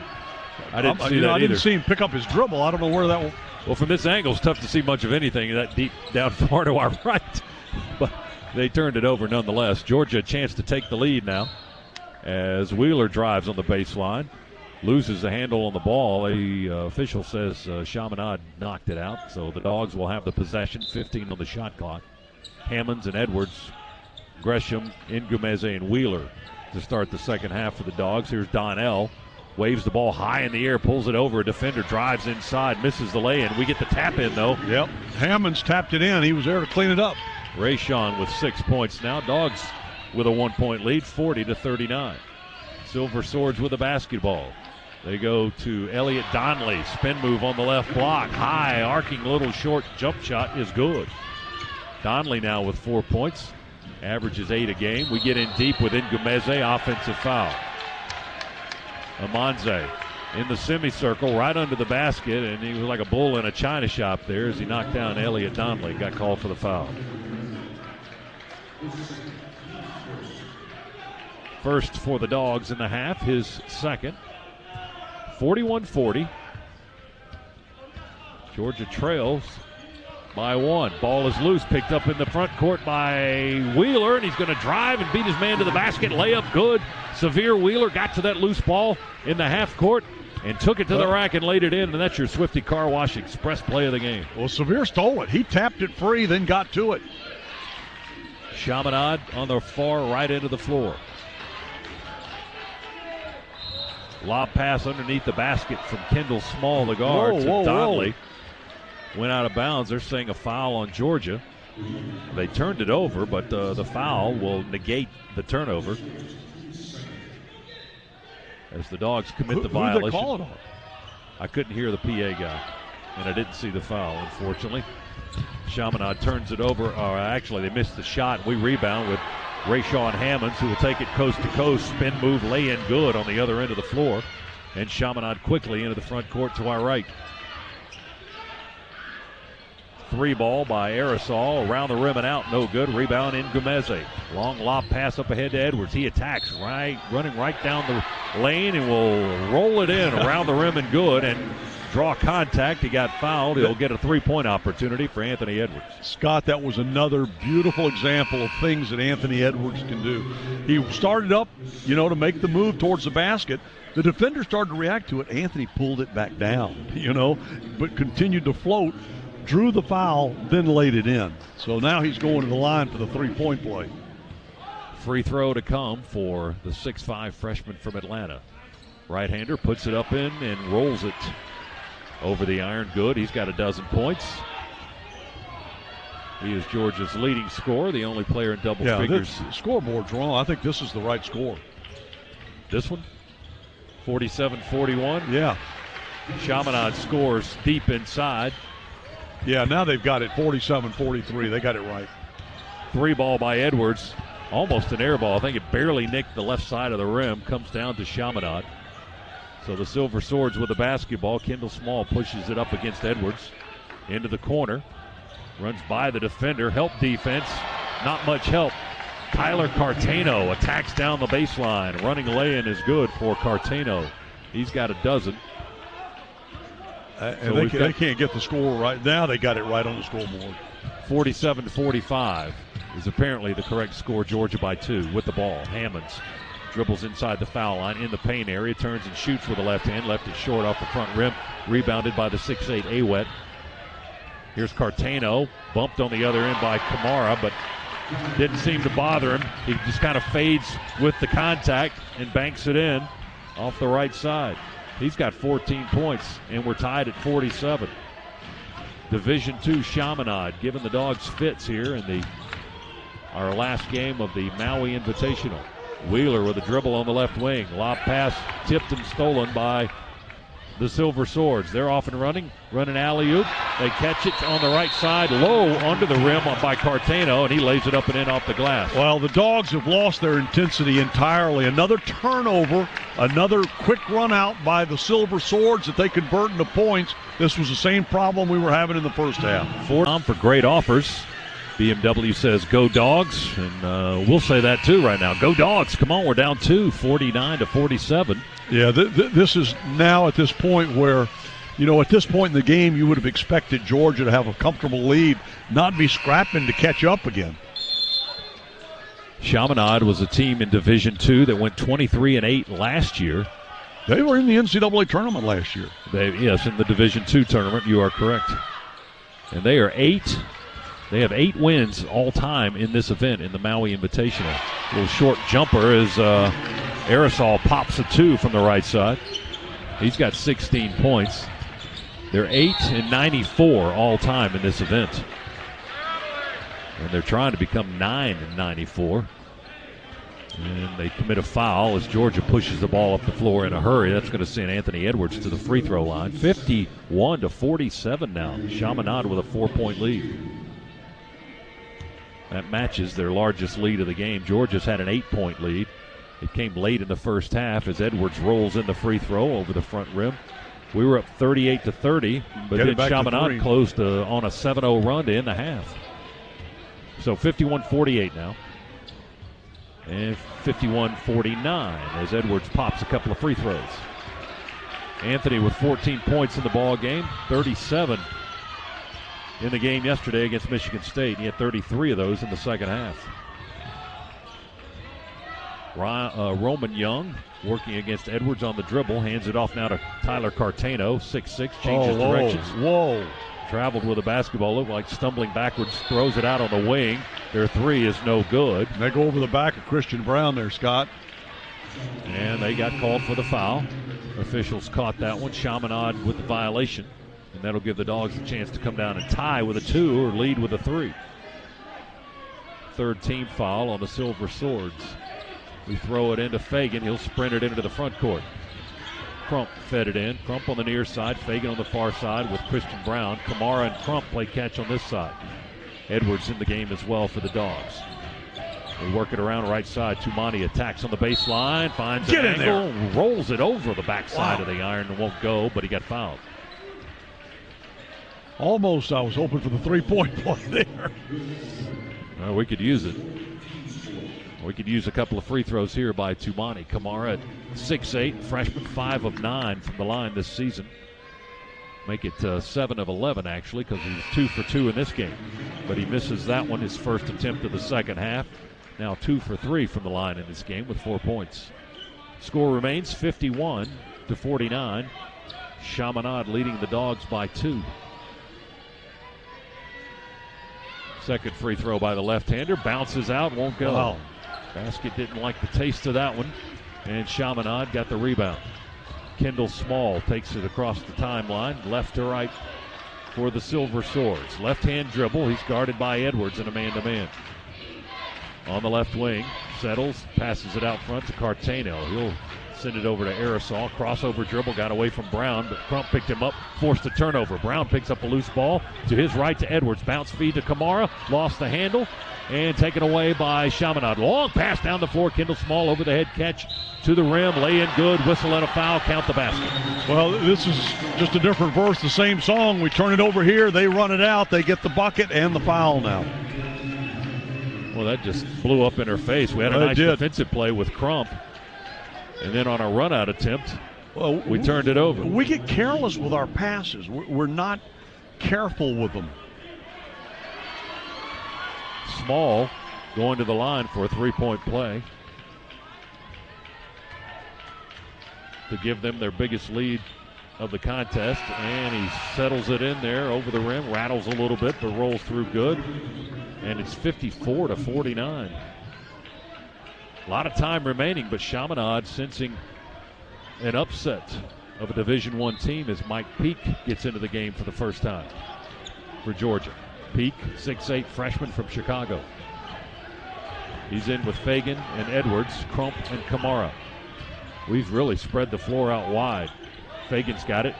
I didn't see that I either. didn't see him pick up his dribble. I don't know where that was. Well, from this angle, it's tough to see much of anything that deep down far to our right. But they turned it over nonetheless. Georgia a chance to take the lead now as Wheeler drives on the baseline. Loses the handle on the ball. The official says Chaminade knocked it out. So the Dogs will have the possession, 15 on the shot clock. Hammonds and Edwards, Gresham, Ngumeze, and Wheeler to start the second half for the Dogs. Here's Donnell. Waves the ball high in the air, pulls it over. A defender drives inside, misses the lay-in. We get the tap in, though. Yep. Hammonds tapped it in. He was there to clean it up. Rayshawn with 6 points now. Dogs with a 1-point lead, 40-39. Silver Swords with the basketball. They go to Elliott Donnelly. Spin move on the left block. High, arcing little short jump shot is good. Donnelly now with 4 points. Averages 8 a game. We get in deep with Ngumeze. Offensive foul. Amanze in the semicircle right under the basket, and he was like a bull in a china shop there as he knocked down Elliott Donnelly. Got called for the foul. First for the Dogs in the half, his second. 41-40. Georgia trails by 1. Ball is loose, picked up in the front court by Wheeler, and he's going to drive and beat his man to the basket. Layup good. Severe Wheeler got to that loose ball in the half court and took it to the rack and laid it in, and that's your Swifty Car Wash Express play of the game. Well, Severe stole it. He tapped it free, then got to it. Chaminade on the far right end of the floor. Lob pass underneath the basket from Kendall Small, the guard, to Donnelly. Went out of bounds. They're saying a foul on Georgia. They turned it over, but the foul will negate the turnover as the Dogs commit the violation. Who did they call it on? I couldn't hear the PA guy, and I didn't see the foul, unfortunately. Chaminade turns it over. Actually, they missed the shot. We rebound with Rayshawn Hammonds, who will take it coast to coast. Spin move, lay in good on the other end of the floor. And Chaminade quickly into the front court to our right. 3 ball by Aerosol, around the rim and out, no good. Rebound Ngumeze. Long lob pass up ahead to Edwards. He attacks running right down the lane and will roll it in around the rim and good. And draw contact. He got fouled. He'll get a three-point opportunity for Anthony Edwards. Scott, that was another beautiful example of things that Anthony Edwards can do. He started up, to make the move towards the basket. The defender started to react to it. Anthony pulled it back down, but continued to float, drew the foul, then laid it in. So now he's going to the line for the three-point play. Free throw to come for the 6'5 freshman from Atlanta. Right-hander puts it up in and rolls it over the iron. Good. He's got a dozen points. He is Georgia's leading scorer, the only player in double figures. Scoreboard's wrong. I think this is the right score. This one? 47-41. Yeah. Chaminade scores deep inside. Yeah, now they've got it 47-43. They got it right. Three ball by Edwards. Almost an air ball. I think it barely nicked the left side of the rim. Comes down to Chaminade. So the Silver Swords with the basketball. Kendall Small pushes it up against Edwards. Into the corner. Runs by the defender. Help defense. Not much help. Tyler Cartano attacks down the baseline. Running lay-in is good for Cartano. He's got a dozen. And they can't get the score right. Now they got it right on the scoreboard. 47-45 is apparently the correct score. Georgia by 2 with the ball. Hammonds dribbles inside the foul line in the paint area, turns and shoots with the left hand. Left it short off the front rim. Rebounded by the 6'8 Awet. Here's Cartano, bumped on the other end by Kamara, but didn't seem to bother him. He just kind of fades with the contact and banks it in off the right side. He's got 14 points, and we're tied at 47. Division II Chaminade giving the Dogs fits here in our last game of the Maui Invitational. Wheeler with a dribble on the left wing. Lob pass tipped and stolen by the Silver Swords. They're off and running alley-oop. They catch it on the right side, low under the rim by Cartano, and he lays it up and in off the glass. Well, the Dogs have lost their intensity entirely. Another turnover, another quick run out by the Silver Swords that they convert into points. This was the same problem we were having in the first half. For great offers. BMW says, go Dogs, and we'll say that too right now. Go Dogs. Come on, we're down 2, 49-47. Yeah, this is now at this point where, at this point in the game, you would have expected Georgia to have a comfortable lead, not be scrapping to catch up again. Chaminade was a team in Division II that went 23-8 last year. They were in the NCAA tournament last year. Yes, in the Division II tournament, you are correct. And they are 8. They have 8 wins all time in this event in the Maui Invitational. A little short jumper as Aerosol pops a 2 from the right side. He's got 16 points. They're 8-94 all time in this event. And they're trying to become 9-94. And they commit a foul as Georgia pushes the ball up the floor in a hurry. That's going to send Anthony Edwards to the free throw line. 51-47 now. Chaminade with a 4-point lead. That matches their largest lead of the game. Georgia's had an 8-point lead. It came late in the first half as Edwards rolls in the free throw over the front rim. We were up 38-30, but then Chaminade closed on a 7-0 run to end the half. So 51-48 now. And 51-49 as Edwards pops a couple of free throws. Anthony with 14 points in the ball game, 37 in the game yesterday against Michigan State. He had 33 of those in the second half. Roman Young working against Edwards on the dribble. Hands it off now to Tyler Cartano, 6'6", changes directions. Whoa. Traveled with a basketball, looked like stumbling backwards, throws it out on the wing. Their 3 is no good. They go over the back of Christian Brown there, Scott. And they got called for the foul. Officials caught that one. Chaminade with the violation. And that'll give the Dogs a chance to come down and tie with a 2 or lead with a 3. Third team foul on the Silver Swords. We throw it into Fagan. He'll sprint it into the front court. Crump fed it in. Crump on the near side. Fagan on the far side with Christian Brown. Kamara and Crump play catch on this side. Edwards in the game as well for the Dogs. They work it around right side. Tumani attacks on the baseline. Finds an angle. Rolls it over the backside of the iron and won't go, but he got fouled. Almost I was hoping for the three-point play there. Well, we could use it. We could use a couple of free throws here by Tumani. Kamara at 6'8", freshman, 5 of 9 from the line this season. Make it 7 of 11, actually, because he was 2 for 2 in this game. But he misses that one, his first attempt of the second half. Now 2 for 3 from the line in this game with 4 points. Score remains 51-49. Chaminade leading the Dogs by 2. Second free throw by the left-hander. Bounces out, won't go. Wow. Basket didn't like the taste of that one. And Chaminade got the rebound. Kendall Small takes it across the timeline, left to right for the Silver Swords. Left-hand dribble. He's guarded by Edwards in a man-to-man. On the left wing, settles, passes it out front to Cartano. He'll send it over to Aerosol. Crossover dribble, got away from Brown, but Crump picked him up, forced a turnover. Brown picks up a loose ball to his right to Edwards. Bounce feed to Kamara, lost the handle, and taken away by Chaminade. Long pass down the floor. Kendall Small over the head catch to the rim. Lay in good. Whistle and a foul. Count the basket. Well, this is just a different verse, the same song. We turn it over here. They run it out. They get the bucket and the foul now. Well, that just blew up in her face. We had a nice defensive play with Crump. And then on a run-out attempt, we turned it over. We get careless with our passes. We're not careful with them. Small going to the line for a three-point play to give them their biggest lead of the contest, and he settles it in there over the rim, rattles a little bit, but rolls through good, and it's 54-49. A lot of time remaining, but Chaminade sensing an upset of a Division I team as Mike Peak gets into the game for the first time for Georgia. Peak, 6'8", freshman from Chicago. He's in with Fagan and Edwards, Crump and Kamara. We've really spread the floor out wide. Fagan's got it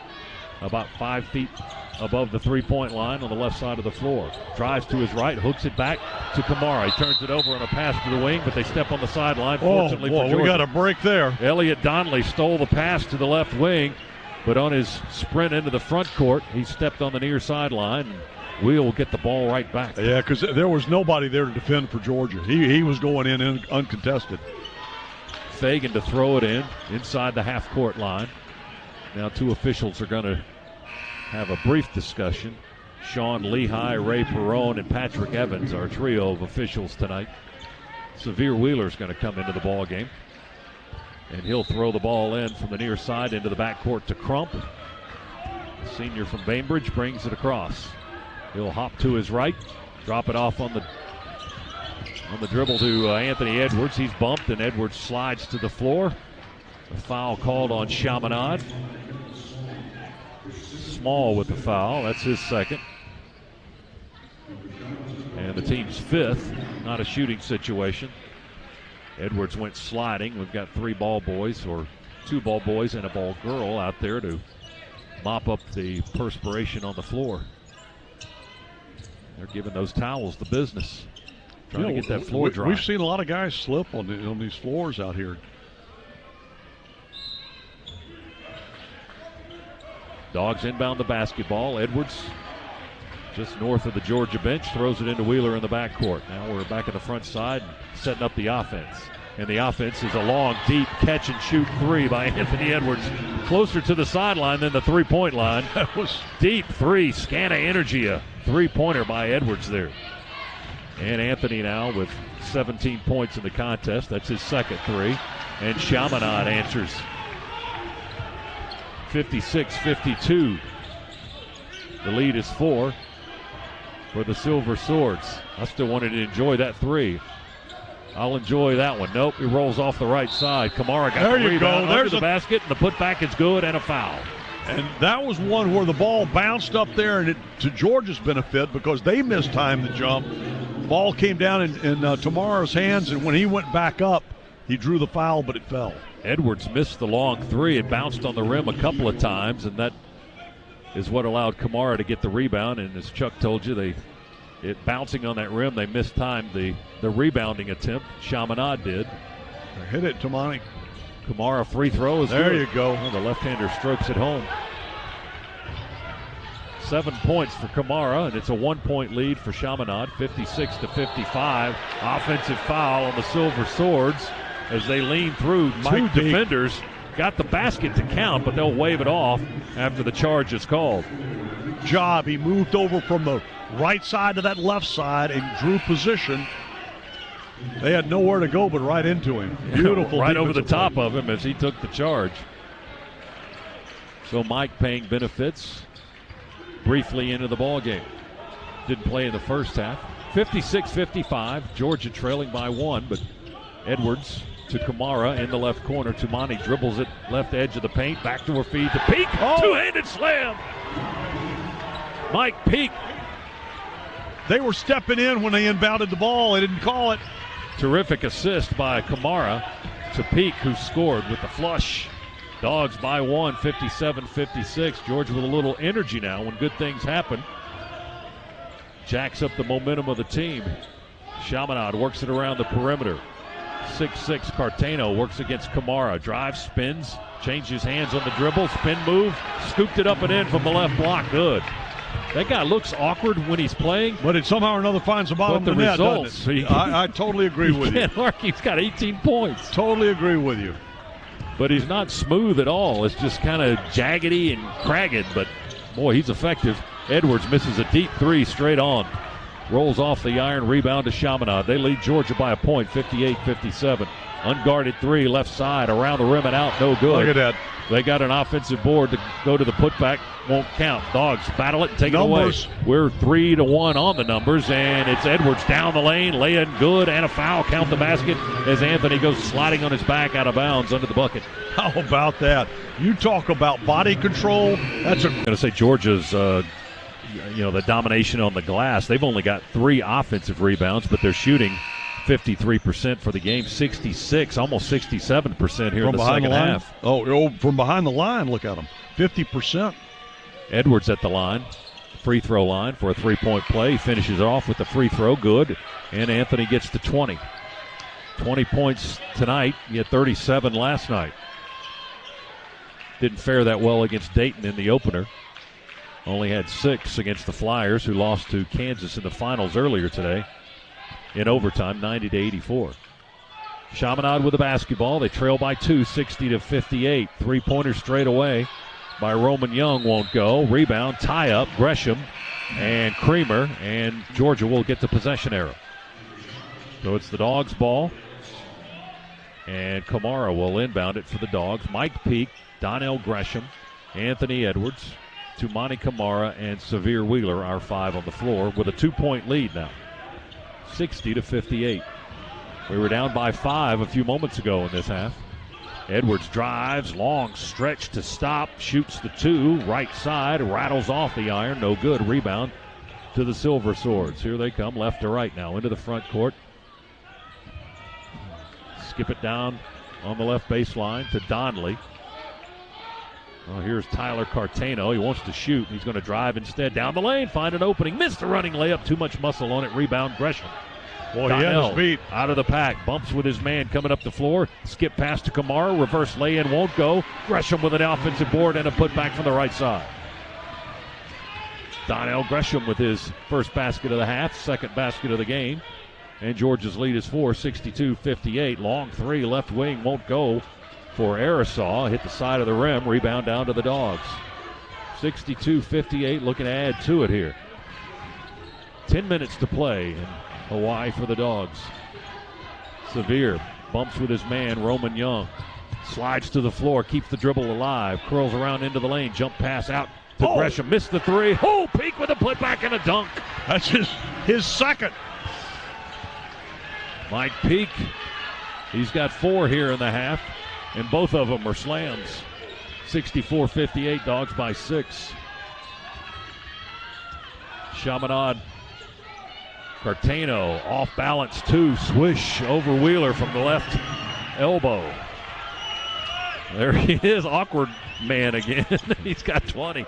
about 5 feet above the three-point line on the left side of the floor. Drives to his right, hooks it back to Kamara. He turns it over on a pass to the wing, but they step on the sideline, fortunately for Georgia. We got a break there. Elliott Donnelly stole the pass to the left wing, but on his sprint into the front court, he stepped on the near sideline. We'll get the ball right back. Yeah, because there was nobody there to defend for Georgia. He was going in uncontested. Fagan to throw it inside the half-court line. Now 2 officials are going to have a brief discussion. Sean Lehigh, Ray Perrone, and Patrick Evans, our trio of officials tonight. Severe Wheeler's going to come into the ball game, and he'll throw the ball in from the near side into the backcourt to Crump. The senior from Bainbridge brings it across. He'll hop to his right, drop it off on the dribble to Anthony Edwards. He's bumped, and Edwards slides to the floor. A foul called on Chaminade. Small with the foul. That's his second. And the team's 5th. Not a shooting situation. Edwards went sliding. We've got 3 ball boys, or 2 ball boys and a ball girl out there to mop up the perspiration on the floor. They're giving those towels the business. Trying to get that floor dry. We've seen a lot of guys slip on these floors out here. Dogs inbound the basketball. Edwards just north of the Georgia bench, throws it into Wheeler in the backcourt. Now we're back in the front side, setting up the offense. And the offense is a long, deep catch-and-shoot 3 by Anthony Edwards. Closer to the sideline than the three-point line. That was deep 3, Scana Energy, a three-pointer by Edwards there. And Anthony now with 17 points in the contest. That's his second 3. And Chaminade answers 56-52. The lead is 4 for the Silver Swords. I still wanted to enjoy that 3. I'll enjoy that one. Nope, he rolls off the right side. Kamara got the rebound under the basket, and the putback is good, and a foul. And that was one where the ball bounced up there, and to Georgia's benefit, because they mistimed the jump. Ball came down in Tamara's hands, and when he went back up, he drew the foul, but it fell. Edwards missed the long 3. It bounced on the rim a couple of times, and that is what allowed Kamara to get the rebound. And as Chuck told you, it bouncing on that rim, they mistimed the rebounding attempt. Chaminade did. Hit it, Tamani. Kamara free throw is there. Good. You go. Well, the left-hander strokes it home. 7 points for Kamara, and it's a 1-point lead for Chaminade, 56-55. Offensive foul on the Silver Swords as they lean through 2 defenders got the basket to count, but they'll wave it off after the charge is called. Job. He moved over from the right side to that left side and drew position. They had nowhere to go but right into him. Beautiful. Right over the top of him as he took the charge. So Mike paying benefits briefly into the ball game. Didn't play in the first half. 56-55, Georgia trailing by 1, but Edwards to Kamara in the left corner. Tumani dribbles it left edge of the paint, back to her feet to Peak. Two-handed slam. Mike Peak. They were stepping in when they inbounded the ball. They didn't call it. Terrific assist by Kamara to Peak, who scored with the flush. Dogs by 1, 57-56. Georgia with a little energy now when good things happen. Jacks up the momentum of the team. Chaminade works it around the perimeter. 6'6" Cartano works against Kamara. Drives, spins, changes hands on the dribble, spin move, scooped it up and in from the left block. Good. That guy looks awkward when he's playing. But it somehow or another finds the bottom of the net, doesn't it? I totally agree with you. He's got 18 points. Totally agree with you. But he's not smooth at all. It's just kind of jaggedy and cragged, but boy, he's effective. Edwards misses a deep three straight on. Rolls off the iron, rebound to Chaminade. They lead Georgia by a point, 58-57. Unguarded three, left side, around the rim and out, no good. Look at that. They got an offensive board to go to the putback, won't count. Dogs battle it and take it away. We're 3-1 on the numbers, and it's Edwards down the lane, laying good, and a foul. Count the basket as Anthony goes sliding on his back out of bounds under the bucket. How about that? You talk about body control. That's a. I'm going to say Georgia's, the domination on the glass. They've only got 3 offensive rebounds, but they're shooting 53% for the game, 66, almost 67% here in the second half. Oh, from behind the line, look at them, 50%. Edwards at the line, free throw line for a three-point play. He finishes off with the free throw, good, and Anthony gets to 20. 20 points tonight, he had 37 last night. Didn't fare that well against Dayton in the opener. Only had 6 against the Flyers, who lost to Kansas in the finals earlier today. In overtime, 90-84. Chaminade with the basketball. They trail by 2, 60-58. Three-pointer straight away by Roman Young won't go. Rebound, tie up, Gresham and Creamer, and Georgia will get the possession arrow. So it's the Dogs' ball, and Kamara will inbound it for the Dogs. Mike Peak, Donnell Gresham, Anthony Edwards, Tumani Kamara, and Severe Wheeler are 5 on the floor with a 2-point lead now. 60-58. We were down by 5 a few moments ago in this half. Edwards drives, long stretch to stop, shoots the 2, right side, rattles off the iron, no good. Rebound to the Silver Swords. Here they come, left to right now, into the front court. Skip it down on the left baseline to Donley. Oh, here's Tyler Cartano. He wants to shoot. He's going to drive instead down the lane, find an opening. Missed the running layup. Too much muscle on it. Rebound, Gresham. Boy, he had his beat. Out of the pack. Bumps with his man coming up the floor. Skip pass to Kamara. Reverse lay-in won't go. Gresham with an offensive board and a putback from the right side. Donnell Gresham with his first basket of the half, second basket of the game. And Georgia's lead is 4, 62-58. Long three, left wing won't go for Arisaw. Hit the side of the rim. Rebound down to the Dogs. 62-58, looking to add to it here. 10 minutes to play in Hawaii for the Dogs. Severe bumps with his man, Roman Young. Slides to the floor, keeps the dribble alive. Curls around into the lane. Jump pass out to Gresham. Missed the 3. Oh, Peak with a putback and a dunk. That's his second. Mike Peak, he's got 4 here in the half, and both of them are slams. 64-58, Dogs by 6. Chaminade, Cartano, off balance 2, swish over Wheeler from the left elbow. There he is, awkward man again. He's got 20.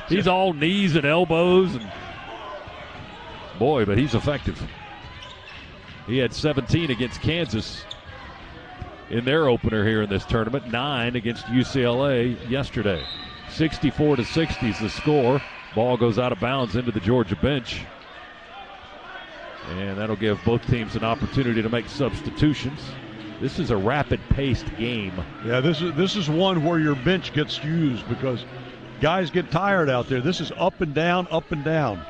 He's all knees and elbows, and boy, but he's effective. He had 17 against Kansas in their opener here in this tournament, 9 against UCLA yesterday. 64-60 is the score. Ball goes out of bounds into the Georgia bench. And that'll give both teams an opportunity to make substitutions. This is a rapid-paced game. Yeah, this is one where your bench gets used because guys get tired out there. This is up and down, up and down.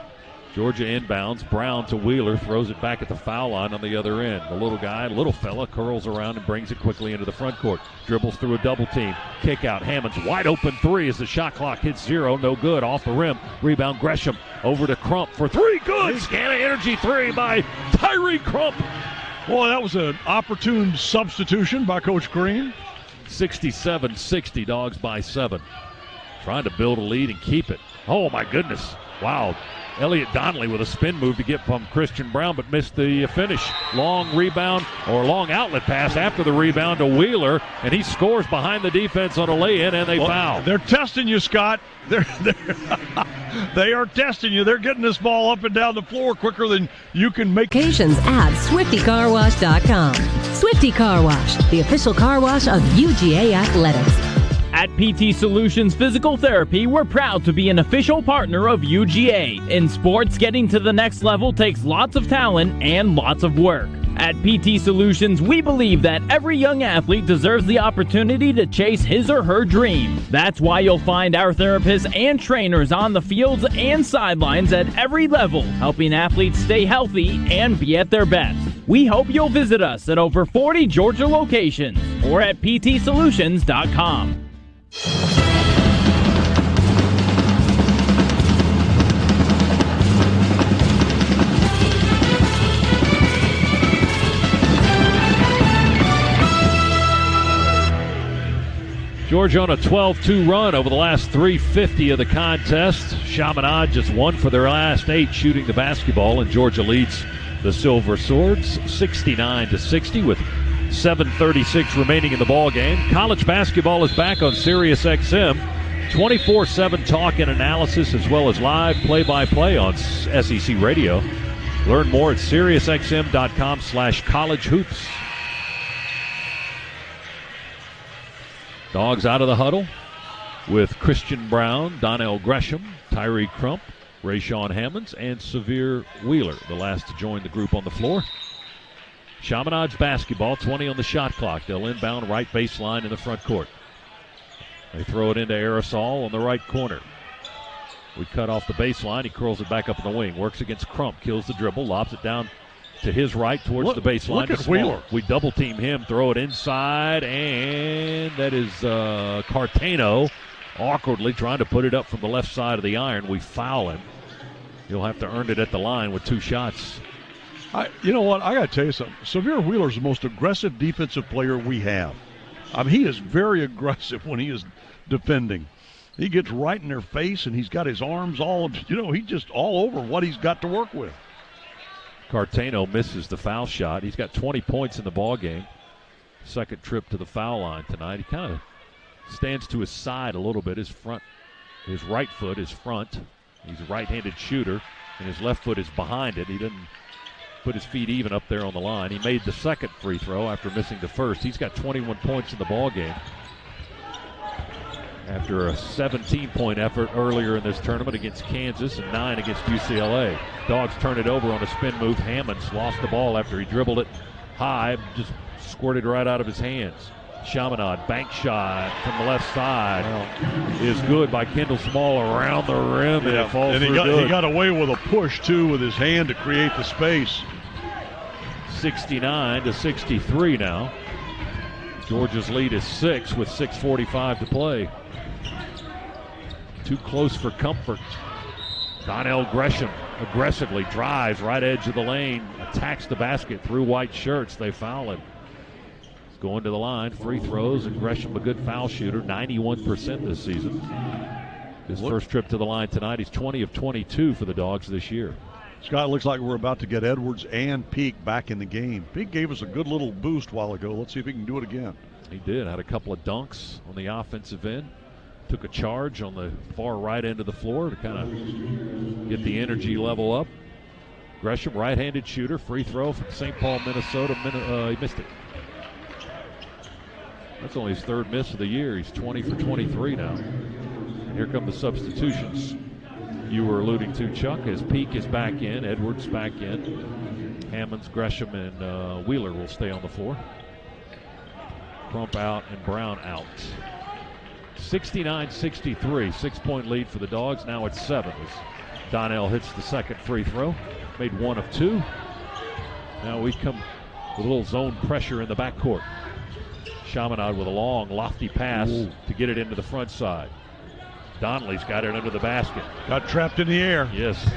Georgia inbounds. Brown to Wheeler, throws it back at the foul line on the other end. The little fella curls around and brings it quickly into the front court. Dribbles through a double team. Kick out. Hammond's wide open three as the shot clock hits 0. No good. Off the rim. Rebound Gresham over to Crump for three. Good. Scana energy three by Tyree Crump. Boy, that was an opportune substitution by Coach Green. 67-60, Dogs by 7. Trying to build a lead and keep it. Oh, my goodness. Wow. Elliott Donnelly with a spin move to get from Christian Brown, but missed the finish. Long rebound or long outlet pass after the rebound to Wheeler, and he scores behind the defense on a lay-in, and they foul. They're testing you, Scott. They are testing you. They're getting this ball up and down the floor quicker than you can make. Occasions at SwiftyCarWash.com. Swifty Car Wash, the official car wash of UGA Athletics. At PT Solutions Physical Therapy, we're proud to be an official partner of UGA. In sports, getting to the next level takes lots of talent and lots of work. At PT Solutions, we believe that every young athlete deserves the opportunity to chase his or her dream. That's why you'll find our therapists and trainers on the fields and sidelines at every level, helping athletes stay healthy and be at their best. We hope you'll visit us at over 40 Georgia locations or at ptsolutions.com. Georgia on a 12-2 run over the last 350 of the contest. Chaminade just 1 for their last 8 shooting the basketball, and Georgia leads the Silver Swords 69-60 with 7:36 remaining in the ball game. College basketball is back on Sirius XM. 24/7 talk and analysis as well as live play-by-play on SEC Radio. Learn more at SiriusXM.com/collegehoops. Dogs out of the huddle with Christian Brown, Donnell Gresham, Tyree Crump, Rayshawn Hammonds, and Severe Wheeler, the last to join the group on the floor. Chaminade's basketball, 20 on the shot clock. They'll inbound right baseline in the front court. They throw it into Aerosol on the right corner. We cut off the baseline. He curls it back up in the wing. Works against Crump. Kills the dribble. Lobs it down to his right towards the baseline. Look at Wheeler. We double team him. Throw it inside. And that is Cartano awkwardly trying to put it up from the left side of the iron. We foul him. He'll have to earn it at the line with 2 shots. You know what? I got to tell you something. Severe Wheeler is the most aggressive defensive player we have. I mean, he is very aggressive when he is defending. He gets right in their face, and he's got his arms all, he's just all over what he's got to work with. Cartano misses the foul shot. He's got 20 points in the ball game. Second trip to the foul line tonight. He kind of stands to his side a little bit. His right foot is front. He's a right-handed shooter, and his left foot is behind it. He doesn't put his feet even up there on the line. He made the second free throw after missing the first. He's got 21 points in the ball game after a 17-point effort earlier in this tournament against Kansas and 9 against UCLA. Dogs turn it over on a spin move. Hammonds lost the ball after he dribbled it high, just squirted right out of his hands. Chaminade, bank shot from the left side is good by Kendall Small around the rim, and it falls through good. He got away with a push, too, with his hand to create the space. 69-63 now. Georgia's lead is 6 with 6:45 to play. Too close for comfort. Donnell Gresham aggressively drives right edge of the lane, attacks the basket through white shirts. They foul him. He's going to the line, free throws, and Gresham a good foul shooter, 91% this season. His first trip to the line tonight, he's 20 of 22 for the Dogs this year. Scott, looks like we're about to get Edwards and Peak back in the game. Peak gave us a good little boost a while ago. Let's see if he can do it again. He did. Had a couple of dunks on the offensive end. Took a charge on the far right end of the floor to kind of get the energy level up. Gresham, right-handed shooter, free throw from St. Paul, Minnesota. He missed it. That's only his third miss of the year. He's 20 for 23 now. And here come the substitutions you were alluding to, Chuck, as Peak is back in, Edwards back in. Hammonds, Gresham, and Wheeler will stay on the floor. Crump out, and Brown out. 69-63, 6-point lead for the Dogs. Now it's 7 as Donnell hits the second free throw. Made 1 of 2. Now we come with a little zone pressure in the backcourt. Chaminade with a long, lofty pass to get it into the front side. Donnelly's got it under the basket. Got trapped in the air. Yes.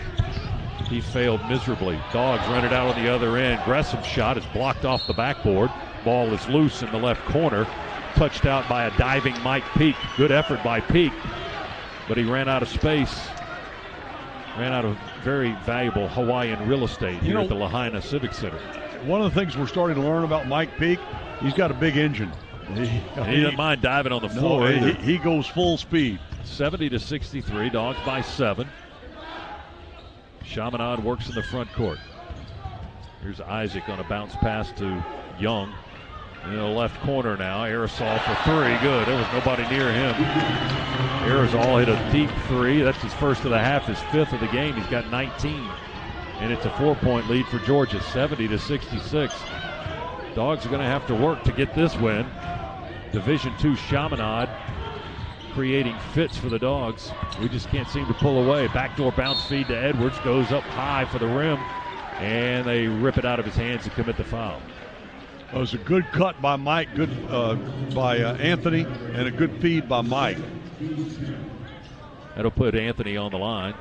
He failed miserably. Dogs run it out on the other end. Gressom's shot is blocked off the backboard. Ball is loose in the left corner. Touched out by a diving Mike Peak. Good effort by Peak, but he ran out of space. Ran out of very valuable Hawaiian real estate here at the Lahaina Civic Center. One of the things we're starting to learn about Mike Peak, he's got a big engine. He doesn't mind diving on the floor. He goes full speed. 70-63, Dogs by 7. Chaminade works in the front court. Here's Isaac on a bounce pass to Young. In the left corner now, Aerosol for 3, good. There was nobody near him. Aerosol hit a deep 3. That's his first of the half, his 5th of the game. He's got 19. And it's a 4-point lead for Georgia, 70-66. Dogs are going to have to work to get this win. Division II Chaminade creating fits for the Dogs. We just can't seem to pull away. Backdoor bounce feed to Edwards, goes up high for the rim, and they rip it out of his hands and commit the foul. It was a good cut by Mike, good by Anthony, and a good feed by Mike. That'll put Anthony on the line.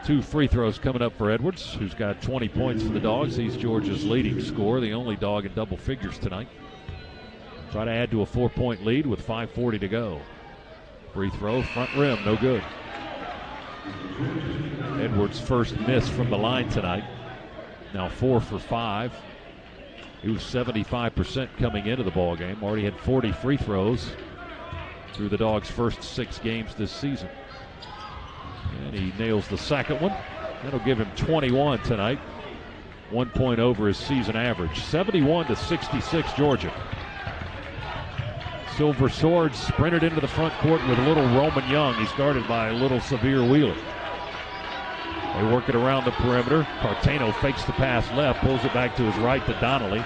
2 free throws coming up for Edwards, who's got 20 points for the Dogs. He's Georgia's leading scorer, the only Dog in double figures tonight. Try to add to a 4-point lead with 5:40 to go. Free throw, front rim, no good. Edwards' first miss from the line tonight. Now 4 for 5. He was 75% coming into the ball game. Already had 40 free throws through the Dogs' first 6 games this season. And he nails the second one. That'll give him 21 tonight. 1 point over his season average. 71-66 Georgia. Silver Swords sprinted into the front court with little Roman Young. He's guarded by little Severe Wheeler. They work it around the perimeter. Cartano fakes the pass left, pulls it back to his right to Donnelly.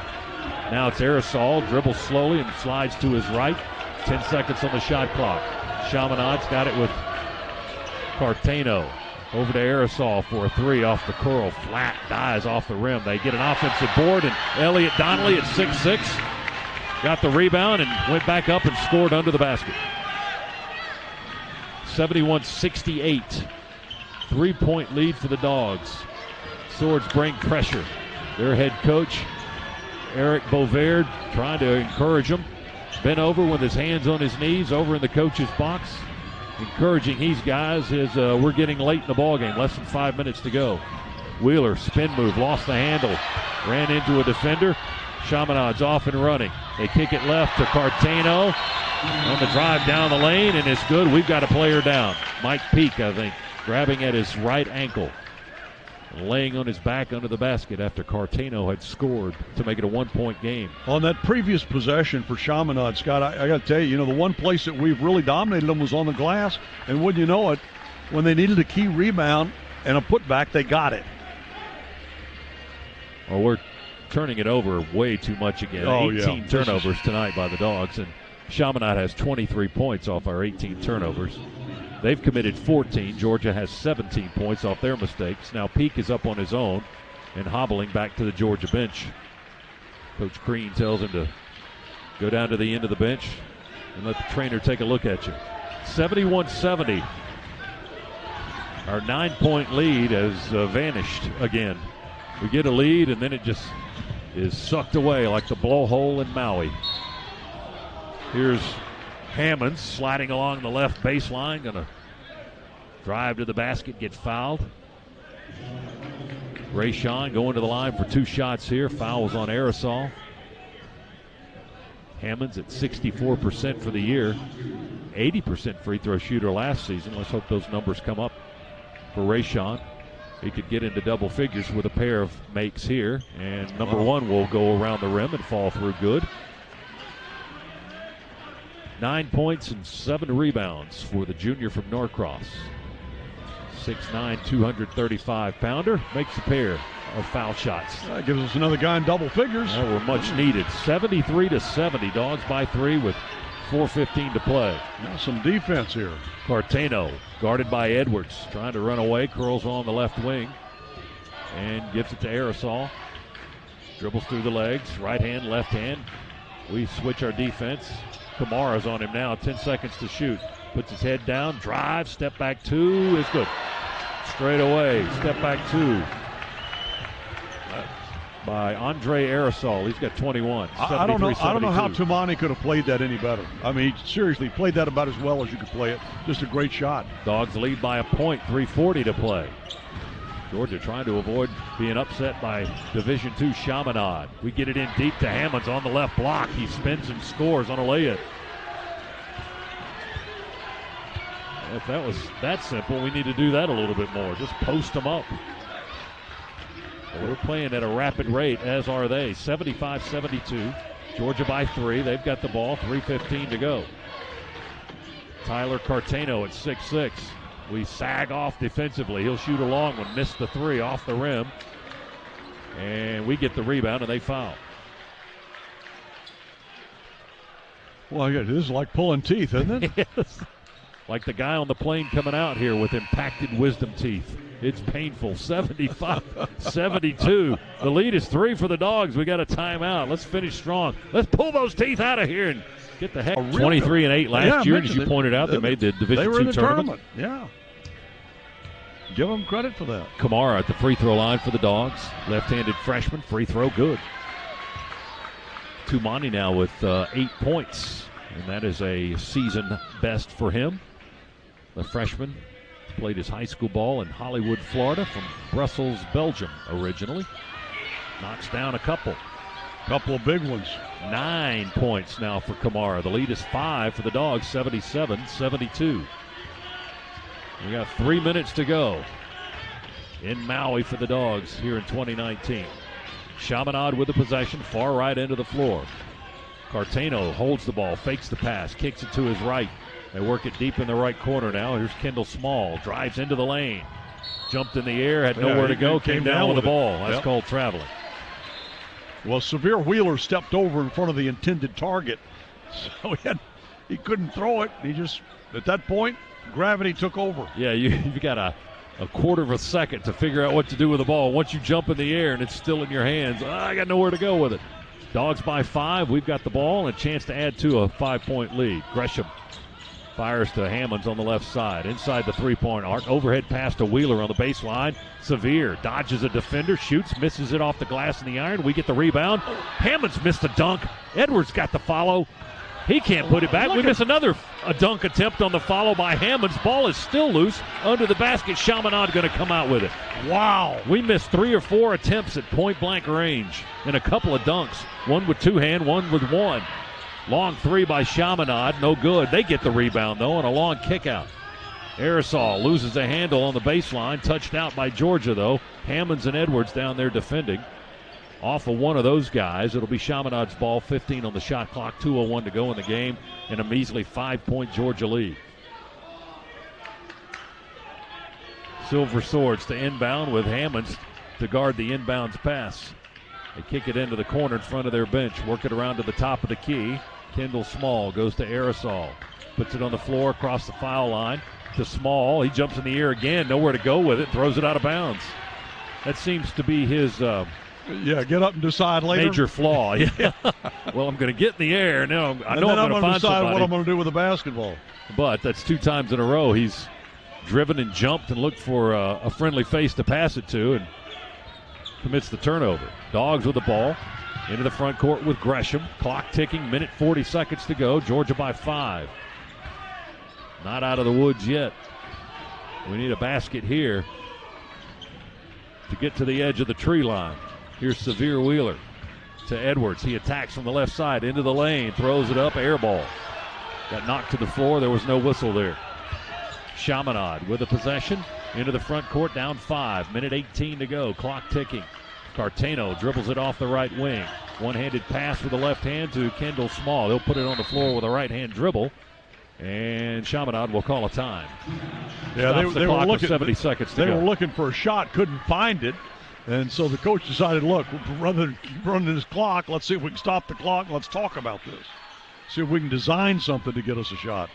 Now it's Aerosol, dribbles slowly and slides to his right. 10 seconds on the shot clock. Chaminade's got it with Cartano. Over to Aerosol for a 3 off the curl. Flat, dies off the rim. They get an offensive board, and Elliott Donnelly at 6'6". Got the rebound and went back up and scored under the basket. 71-68. 3-point lead for the Dogs. Swords bring pressure. Their head coach, Eric Bovaird, trying to encourage them. Bent over with his hands on his knees over in the coach's box. Encouraging these guys as we're getting late in the ballgame. Less than 5 minutes to go. Wheeler, spin move, lost the handle. Ran into a defender. Chaminade's off and running. They kick it left to Cartano. On the drive down the lane, and it's good. We've got a player down. Mike Peak, I think, grabbing at his right ankle. Laying on his back under the basket after Cartano had scored to make it a 1-point game. On that previous possession for Chaminade, Scott, I got to tell you, the one place that we've really dominated them was on the glass. And wouldn't you know it, when they needed a key rebound and a putback, they got it. Well, we're turning it over way too much again. 18 turnovers tonight by the Dogs, and Chaminade has 23 points off our 18 turnovers. They've committed 14. Georgia has 17 points off their mistakes. Now Peak is up on his own and hobbling back to the Georgia bench. Coach Crean tells him to go down to the end of the bench and let the trainer take a look at you. 71-70. Our 9-point lead has vanished again. We get a lead, and then it just is sucked away like the blowhole in Maui. Here's Hammonds sliding along the left baseline, going to drive to the basket, get fouled. Rayshawn going to the line for 2 shots here. Fouls on Aerosol. Hammonds at 64% for the year. 80% free throw shooter last season. Let's hope those numbers come up for Rayshawn. He could get into double figures with a pair of makes here. And number 1 will go around the rim and fall through good. 9 points and 7 rebounds for the junior from Norcross. 6'9", 235-pounder. Makes a pair of foul shots. That gives us another guy in double figures. That were much needed. 73-70. Dogs by 3 with 4:15 to play. Now some defense here. Cartano guarded by Edwards, trying to run away, curls on the left wing, and gives it to Aerosol. Dribbles through the legs, right hand, left hand. We switch our defense. Kamara's on him now, 10 seconds to shoot. Puts his head down, drives, step back 2 is good. Straight away, step back 2 by Andre Aerosol. He's got 21. I don't know how Tumani could have played that any better. I mean, he seriously played that about as well as you could play it. Just a great shot. Dogs lead by a point, 3:40 to play. Georgia trying to avoid being upset by Division II Chaminade. We get it in deep to Hammonds on the left block. He spins and scores on a lay-in. If that was that simple, we need to do that a little bit more. Just post them up. We're playing at a rapid rate, as are they. 75-72. Georgia by 3. They've got the ball. 3:15 to go. Tyler Cartano at 6'6". We sag off defensively. He'll shoot a long one. Missed the 3 off the rim. And we get the rebound, and they foul. Well, this is like pulling teeth, isn't it? Yes. Like the guy on the plane coming out here with impacted wisdom teeth. It's painful. 75-72. The lead is 3 for the Dogs. We got a timeout. Let's finish strong. Let's pull those teeth out of here and get the heck. 23-8 last year, as you pointed out. They made the Division II tournament. Yeah. Give them credit for that. Kamara at the free throw line for the Dogs. Left-handed freshman. Free throw good. Tumani now with 8 points. And that is a season best for him. The freshman played his high school ball in Hollywood, Florida, from Brussels, Belgium originally. Knocks down a couple. Couple of big ones. 9 points now for Kamara. The lead is 5 for the Dogs, 77-72. We got 3 minutes to go in Maui for the Dogs here in 2019. Chaminade with the possession, far right end of the floor. Cartano holds the ball, fakes the pass, kicks it to his right. They work it deep in the right corner now. Here's Kendall Small, drives into the lane. Jumped in the air, had nowhere to go, came down with the ball. That's called traveling. Well, Severe Wheeler stepped over in front of the intended target, so he couldn't throw it. He just, at that point, gravity took over. Yeah, you've got a quarter of a second to figure out what to do with the ball. Once you jump in the air and it's still in your hands, I got nowhere to go with it. Dogs by 5. We've got the ball and a chance to add to a 5-point lead. Gresham fires to Hammonds on the left side. Inside the three-point arc. Overhead pass to Wheeler on the baseline. Severe dodges a defender, shoots, misses it off the glass in the iron. We get the rebound. Hammonds missed a dunk. Edwards got the follow. He can't put it back. We miss another dunk attempt on the follow by Hammonds. Ball is still loose under the basket. Chaminade going to come out with it. Wow. We missed 3 or 4 attempts at point-blank range and a couple of dunks. One with 2 hand, one with 1. Long 3 by Chaminade, no good. They get the rebound, though, on a long kick-out. Aerosol loses a handle on the baseline. Touched out by Georgia, though. Hammonds and Edwards down there defending. Off of one of those guys, it'll be Chaminade's ball. 15 on the shot clock, 2:01 to go in the game, and a measly 5-point Georgia lead. Silver Swords to inbound with Hammonds to guard the inbounds pass. They kick it into the corner in front of their bench, work it around to the top of the key. Kendall Small goes to Aerosol, puts it on the floor across the foul line to Small. He jumps in the air again, nowhere to go with it, throws it out of bounds. That seems to be his get up and decide later. Major flaw. Yeah. Well, I'm going to get in the air. Now I know I'm going to find decide somebody. What I'm going to do with the basketball. But that's 2 times in a row he's driven and jumped and looked for a friendly face to pass it to and commits the turnover. Dogs with the ball into the front court with Gresham. Clock ticking, minute 40 seconds to go. Georgia by 5. Not out of the woods yet. We need a basket here to get to the edge of the tree line. Here's Severe Wheeler to Edwards. He attacks from the left side into the lane, throws it up, air ball. Got knocked to the floor. There was no whistle there. Chaminade with the possession into the front court, down 5. Minute 18 to go. Clock ticking. Cartano dribbles it off the right wing. One-handed pass with the left hand to Kendall Small. He'll put it on the floor with a right-hand dribble. And Chaminade will call a time. Yeah, they were looking. 70 seconds to go. They were looking for a shot, couldn't find it. And so the coach decided, look, rather than running this clock, let's see if we can stop the clock. Let's talk about this. See if we can design something to get us a shot.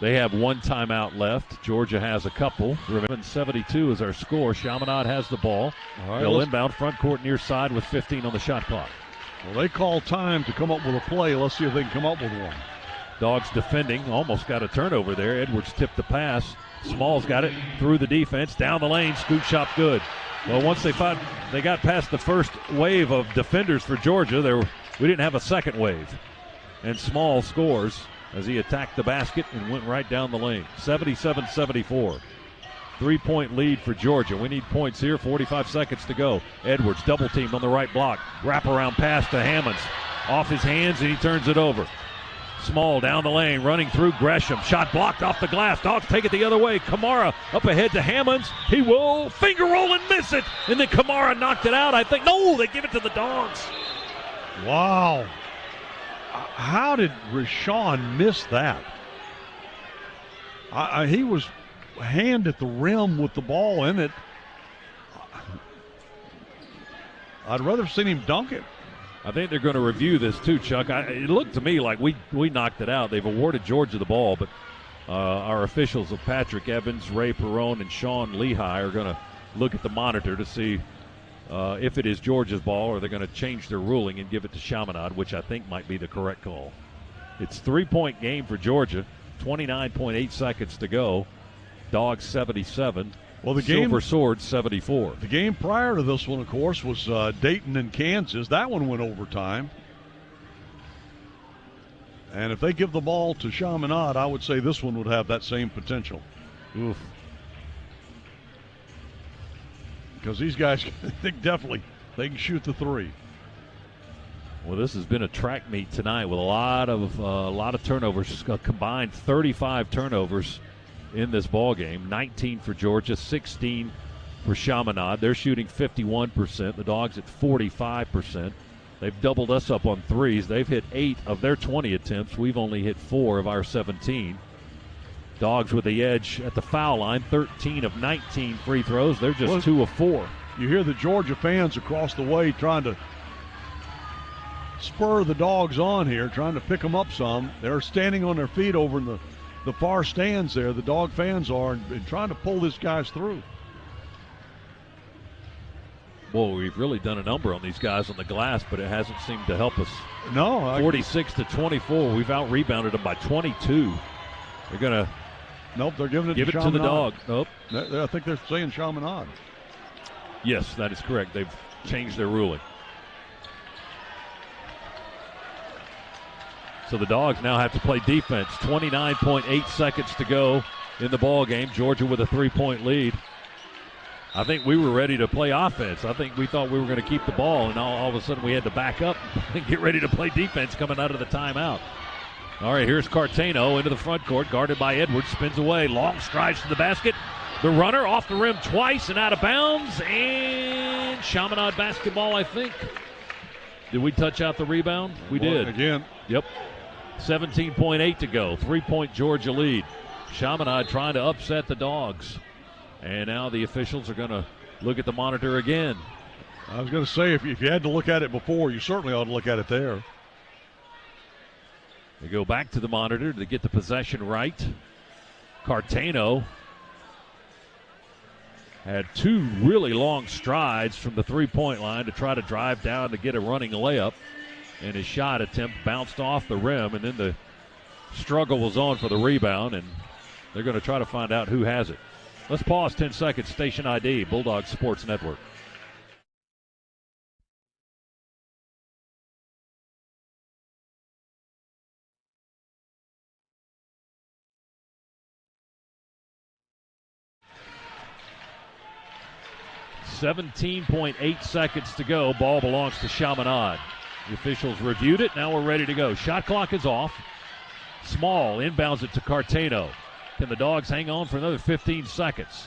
They have one timeout left. Georgia has a couple. Remember, 72 is our score. Chaminade has the ball. All right, they'll inbound front court near side with 15 on the shot clock. Well, they call time to come up with a play. Let's see if they can come up with one. Dogs defending. Almost got a turnover there. Edwards tipped the pass. Small's got it through the defense. Down the lane. Scoot shot good. Well, once they got past the first wave of defenders for Georgia, we didn't have a second wave. And Small scores as he attacked the basket and went right down the lane. 77-74. 3-point lead for Georgia. We need points here. 45 seconds to go. Edwards double teamed on the right block. Wraparound pass to Hammonds. Off his hands and he turns it over. Small down the lane, running through Gresham. Shot blocked off the glass. Dogs take it the other way. Kamara up ahead to Hammonds. He will finger roll and miss it. And then Kamara knocked it out. I think, no, they give it to the Dogs. Wow. How did Rashawn miss that? He was hand at the rim with the ball in it. I'd rather have seen him dunk it. I think they're going to review this too, Chuck. It looked to me like we knocked it out. They've awarded Georgia the ball, but our officials of Patrick Evans, Ray Perrone, and Sean Lehigh are going to look at the monitor to see if it is Georgia's ball, or they're going to change their ruling and give it to Chaminade, which I think might be the correct call. It's 3-point game for Georgia. 29.8 seconds to go. Dogs 77. Well, the game, Silver Swords 74. The game prior to this one, of course, was Dayton and Kansas. That one went overtime. And if they give the ball to Chaminade, I would say this one would have that same potential. Oof. Because these guys, they can shoot the three. Well, this has been a track meet tonight with a lot of turnovers. Combined 35 turnovers in this ball game. 19 for Georgia, 16 for Chaminade. They're shooting 51%. The Dogs at 45%. They've doubled us up on threes. They've hit 8 of their 20 attempts. We've only hit 4 of our 17. Dogs with the edge at the foul line, 13 of 19 free throws. They're just 2 of 4. You hear the Georgia fans across the way trying to spur the Dogs on here, trying to pick them up some. They're standing on their feet over in the far stands there, the Dog fans are, and trying to pull these guys through. Well, we've really done a number on these guys on the glass, but it hasn't seemed to help us. No. 46-24. We've out-rebounded them by 22. They're going to Nope, they're giving it give to it to the Dog. Nope. I think they're saying Chaminade. Yes, that is correct. They've changed their ruling. So the Dogs now have to play defense. 29.8 seconds to go in the ball game. Georgia with a 3-point lead. I think we were ready to play offense. I think we thought we were going to keep the ball, and all of a sudden we had to back up and get ready to play defense coming out of the timeout. All right, here's Cartano into the front court, guarded by Edwards, spins away, long strides to the basket. The runner off the rim twice and out of bounds, and Chaminade basketball, I think. Did we touch out the rebound? We did. Again. Yep. 17.8 to go. 3-point Georgia lead. Chaminade trying to upset the Dogs. And now the officials are going to look at the monitor again. I was going to say, if you had to look at it before, you certainly ought to look at it there. They go back to the monitor to get the possession right. Cartano had 2 really long strides from the 3-point line to try to drive down to get a running layup. And his shot attempt bounced off the rim, and then the struggle was on for the rebound, and they're going to try to find out who has it. Let's pause 10 seconds. Station ID, Bulldog Sports Network. .8 seconds to go. Ball belongs to Chaminade. The officials reviewed it. Now we're ready to go. Shot clock is off. Small inbounds it to Cartano. Can the Dogs hang on for another 15 seconds?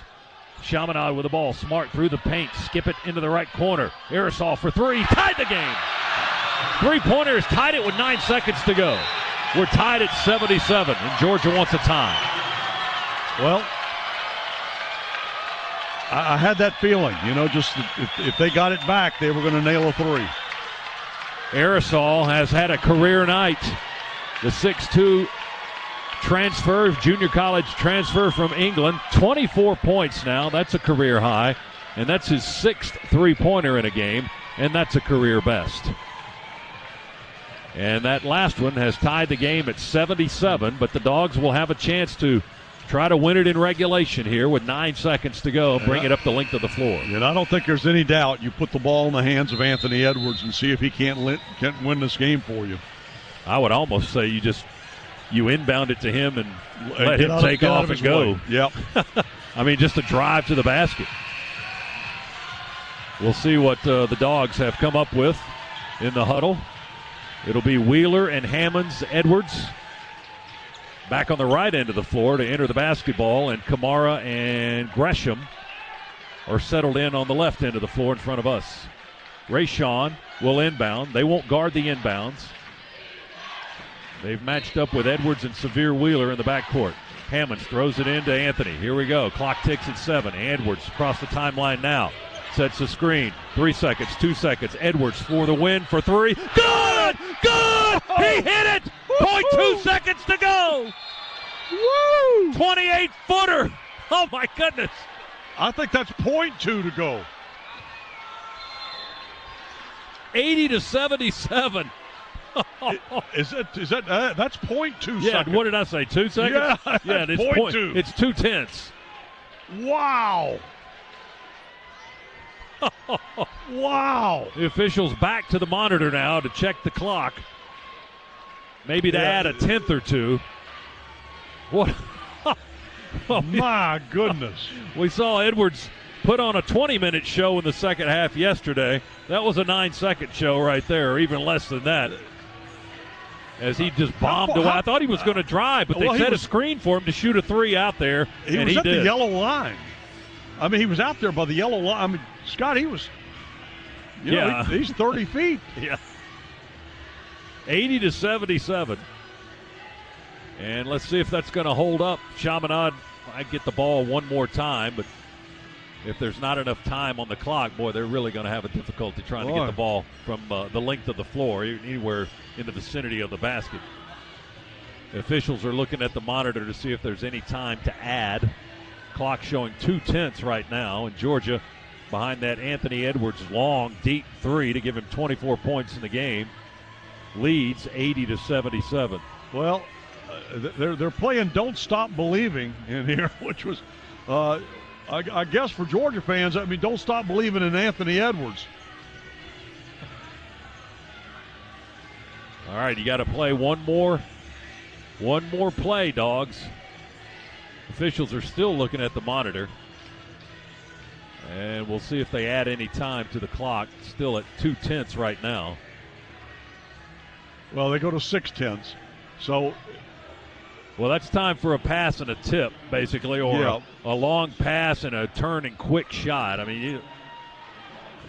Chaminade with the ball. Smart through the paint. Skip it into the right corner. Aerosol for 3. Tied the game. 3-pointers tied it with 9 seconds to go. We're tied at 77, and Georgia wants a tie. Well, I had that feeling, just if they got it back, they were going to nail a three. Aerosol has had a career night. The 6'2 transfer, junior college transfer from England, 24 points now. That's a career high, and that's his 6th three-pointer in a game, and that's a career best. And that last one has tied the game at 77, but the Dogs will have a chance to try to win it in regulation here with 9 seconds to go, bring it up the length of the floor. And I don't think there's any doubt you put the ball in the hands of Anthony Edwards and see if he can't win this game for you. I would almost say you inbound it to him and let him take off and go. Way. Yep. I mean, just a drive to the basket. We'll see what the Dogs have come up with in the huddle. It'll be Wheeler and Hammonds, Edwards back on the right end of the floor to enter the basketball, and Kamara and Gresham are settled in on the left end of the floor in front of us. Rayshawn will inbound. They won't guard the inbounds. They've matched up with Edwards and Severe Wheeler in the backcourt. Hammonds throws it in to Anthony. Here we go. Clock ticks at 7. Edwards across the timeline now. Sets the screen. 3 seconds, 2 seconds. Edwards for the win for 3. Good! Good! He hit it! 0.2 seconds to go! Woo! 28-footer! Oh, my goodness. I think that's 0.2 to go. 80-77. Is that that's 0.2 yeah, seconds. what did I say, 2 seconds? Yeah, it's 0.2. It's 2/10. Wow. Wow. The officials back to the monitor now to check the clock. Maybe to add a 10th or 2. What? My goodness. We saw Edwards put on a 20-minute show in the second half yesterday. That was a 9-second show right there, or even less than that. As he just bombed away. I thought he was going to drive, but they set a screen for him to shoot a 3 out there, and he was at did. the yellow line. I mean, he was out there by the yellow line. I mean, Scott, he was, he's 30 feet. Yeah. 80-77. And let's see if that's going to hold up. Chaminade might get the ball one more time, but if there's not enough time on the clock, boy, they're really going to have a difficulty trying to get the ball from the length of the floor, anywhere in the vicinity of the basket. The officials are looking at the monitor to see if there's any time to add. Clock showing 2/10 right now, and Georgia behind that Anthony Edwards long, deep 3 to give him 24 points in the game, leads 80-77. Well, they're playing "Don't Stop Believing" in here, which was, I guess, for Georgia fans. I mean, don't stop believing in Anthony Edwards. All right, you got to play one more play, Dogs. Officials are still looking at the monitor. And we'll see if they add any time to the clock. Still at 2/10 right now. Well, they go to 6/10. So, well, that's time for a pass and a tip, basically, or a long pass and a turn and quick shot. I mean,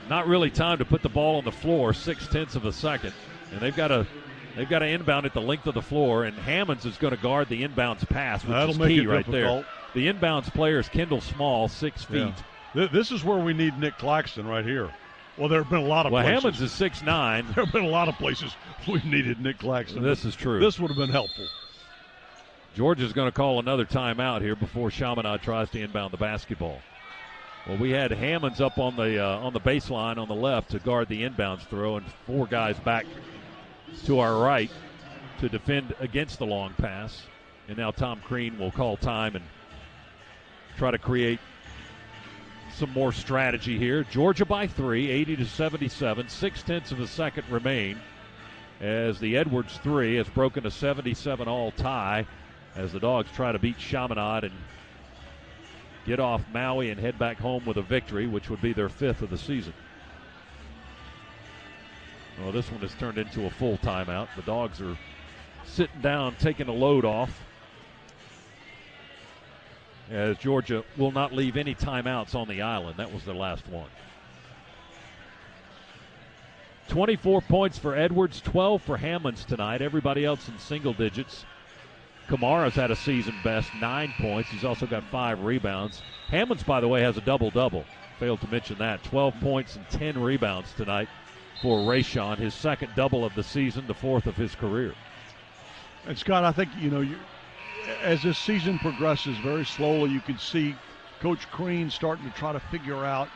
not really time to put the ball on the floor. 6/10 of a second, and they've got to inbound at the length of the floor. And Hammonds is going to guard the inbounds pass, which is key right there. The inbounds player is Kendall Small, 6 feet. Yeah. This is where we need Nick Claxton right here. Well, there have been a lot of places. Hammonds is 6'9". There have been a lot of places we needed Nick Claxton. This is true. This would have been helpful. Georgia's going to call another timeout here before Chaminade tries to inbound the basketball. Well, we had Hammonds up on the baseline on the left to guard the inbounds throw, and 4 guys back to our right to defend against the long pass. And now Tom Crean will call time and try to create some more strategy here. Georgia by 3, 80-77. 6/10 of a second remain as the Edwards 3 has broken a 77-all tie as the Dogs try to beat Chaminade and get off Maui and head back home with a victory, which would be their 5th of the season. Well, this one has turned into a full timeout. The Dogs are sitting down, taking a load off, as Georgia will not leave any timeouts on the island. That was their last one. 24 points for Edwards, 12 for Hammonds tonight. Everybody else in single digits. Kamara's had a season best 9 points. He's also got 5 rebounds. Hammonds, by the way, has a double-double. Failed to mention that. 12 points and 10 rebounds tonight for Rayshon. His second double of the season, the 4th of his career. And Scott, I think, as this season progresses very slowly, you can see Coach Crean starting to try to figure out,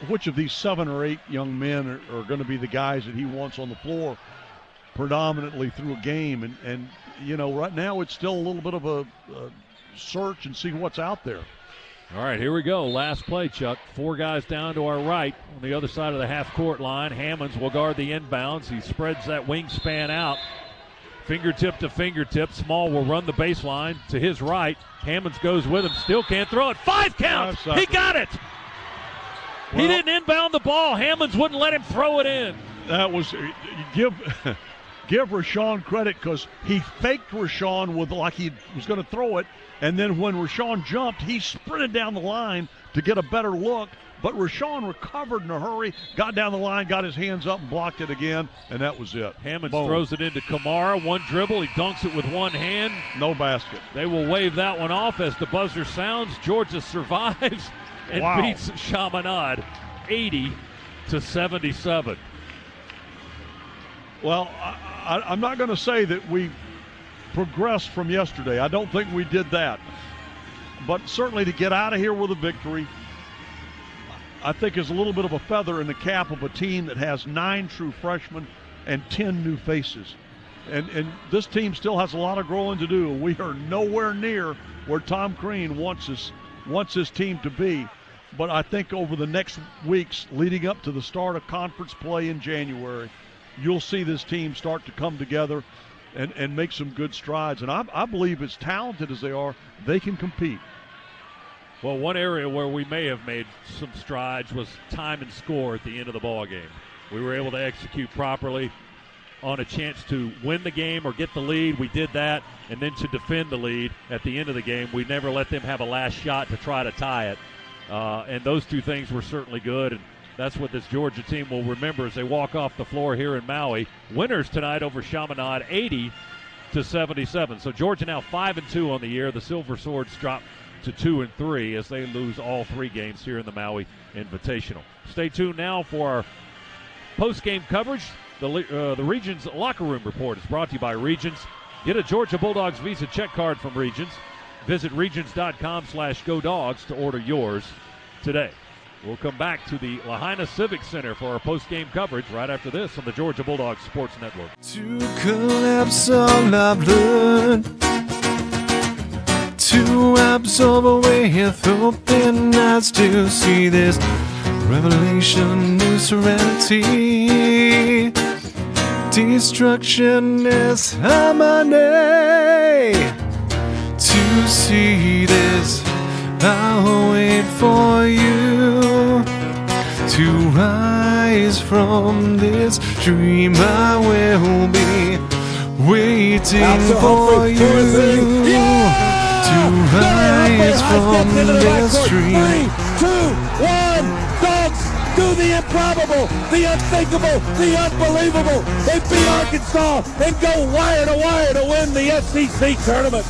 which of these 7 or 8 young men are going to be the guys that he wants on the floor predominantly through a game. And right now it's still a little bit of a search and see what's out there. All right, here we go. Last play, Chuck. 4 guys down to our right on the other side of the half-court line. Hammonds will guard the inbounds. He spreads that wingspan out. Fingertip to fingertip. Small will run the baseline to his right. Hammonds goes with him. Still can't throw it. 5 counts. He got it. Well, he didn't inbound the ball. Hammonds wouldn't let him throw it in. That was give Rashawn credit because he faked Rashawn with like he was going to throw it, and then when Rashawn jumped, he sprinted down the line to get a better look. But Rashawn recovered in a hurry, got down the line, got his hands up, and blocked it again, and that was it. Hammonds throws it into Kamara. One dribble. He dunks it with one hand. No basket. They will wave that one off as the buzzer sounds. Georgia survives and beats Chaminade 80-77. Well, I'm not going to say that we progressed from yesterday. I don't think we did that. But certainly to get out of here with a victory, I think is a little bit of a feather in the cap of a team that has 9 true freshmen and 10 new faces. And this team still has a lot of growing to do. We are nowhere near where Tom Crean wants his team to be. But I think over the next weeks leading up to the start of conference play in January, you'll see this team start to come together and make some good strides. And I believe as talented as they are, they can compete. Well, one area where we may have made some strides was time and score at the end of the ball game. We were able to execute properly on a chance to win the game or get the lead. We did that, and then to defend the lead at the end of the game. We never let them have a last shot to try to tie it. And those 2 things were certainly good, and that's what this Georgia team will remember as they walk off the floor here in Maui. Winners tonight over Chaminade, 80-77. So Georgia now 5-2 on the year. The Silver Swords drop to 2-3 as they lose all 3 games here in the Maui Invitational. Stay tuned now for our post-game coverage. The Regions Locker Room Report is brought to you by Regions. Get a Georgia Bulldogs Visa check card from Regions. Visit regions.com/GoDogs to order yours today. We'll come back to the Lahaina Civic Center for our post-game coverage right after this on the Georgia Bulldogs Sports Network. To collapse all I've learned, to absorb with open eyes to see this revelation, new serenity. Destruction is harmony. To see this, I'll wait for you. To rise from this dream, I will be waiting for you. To rise from this dream. 3, 2, 1, Dogs do the improbable, the unthinkable, the unbelievable. They beat Arkansas and go wire to win the SEC tournament.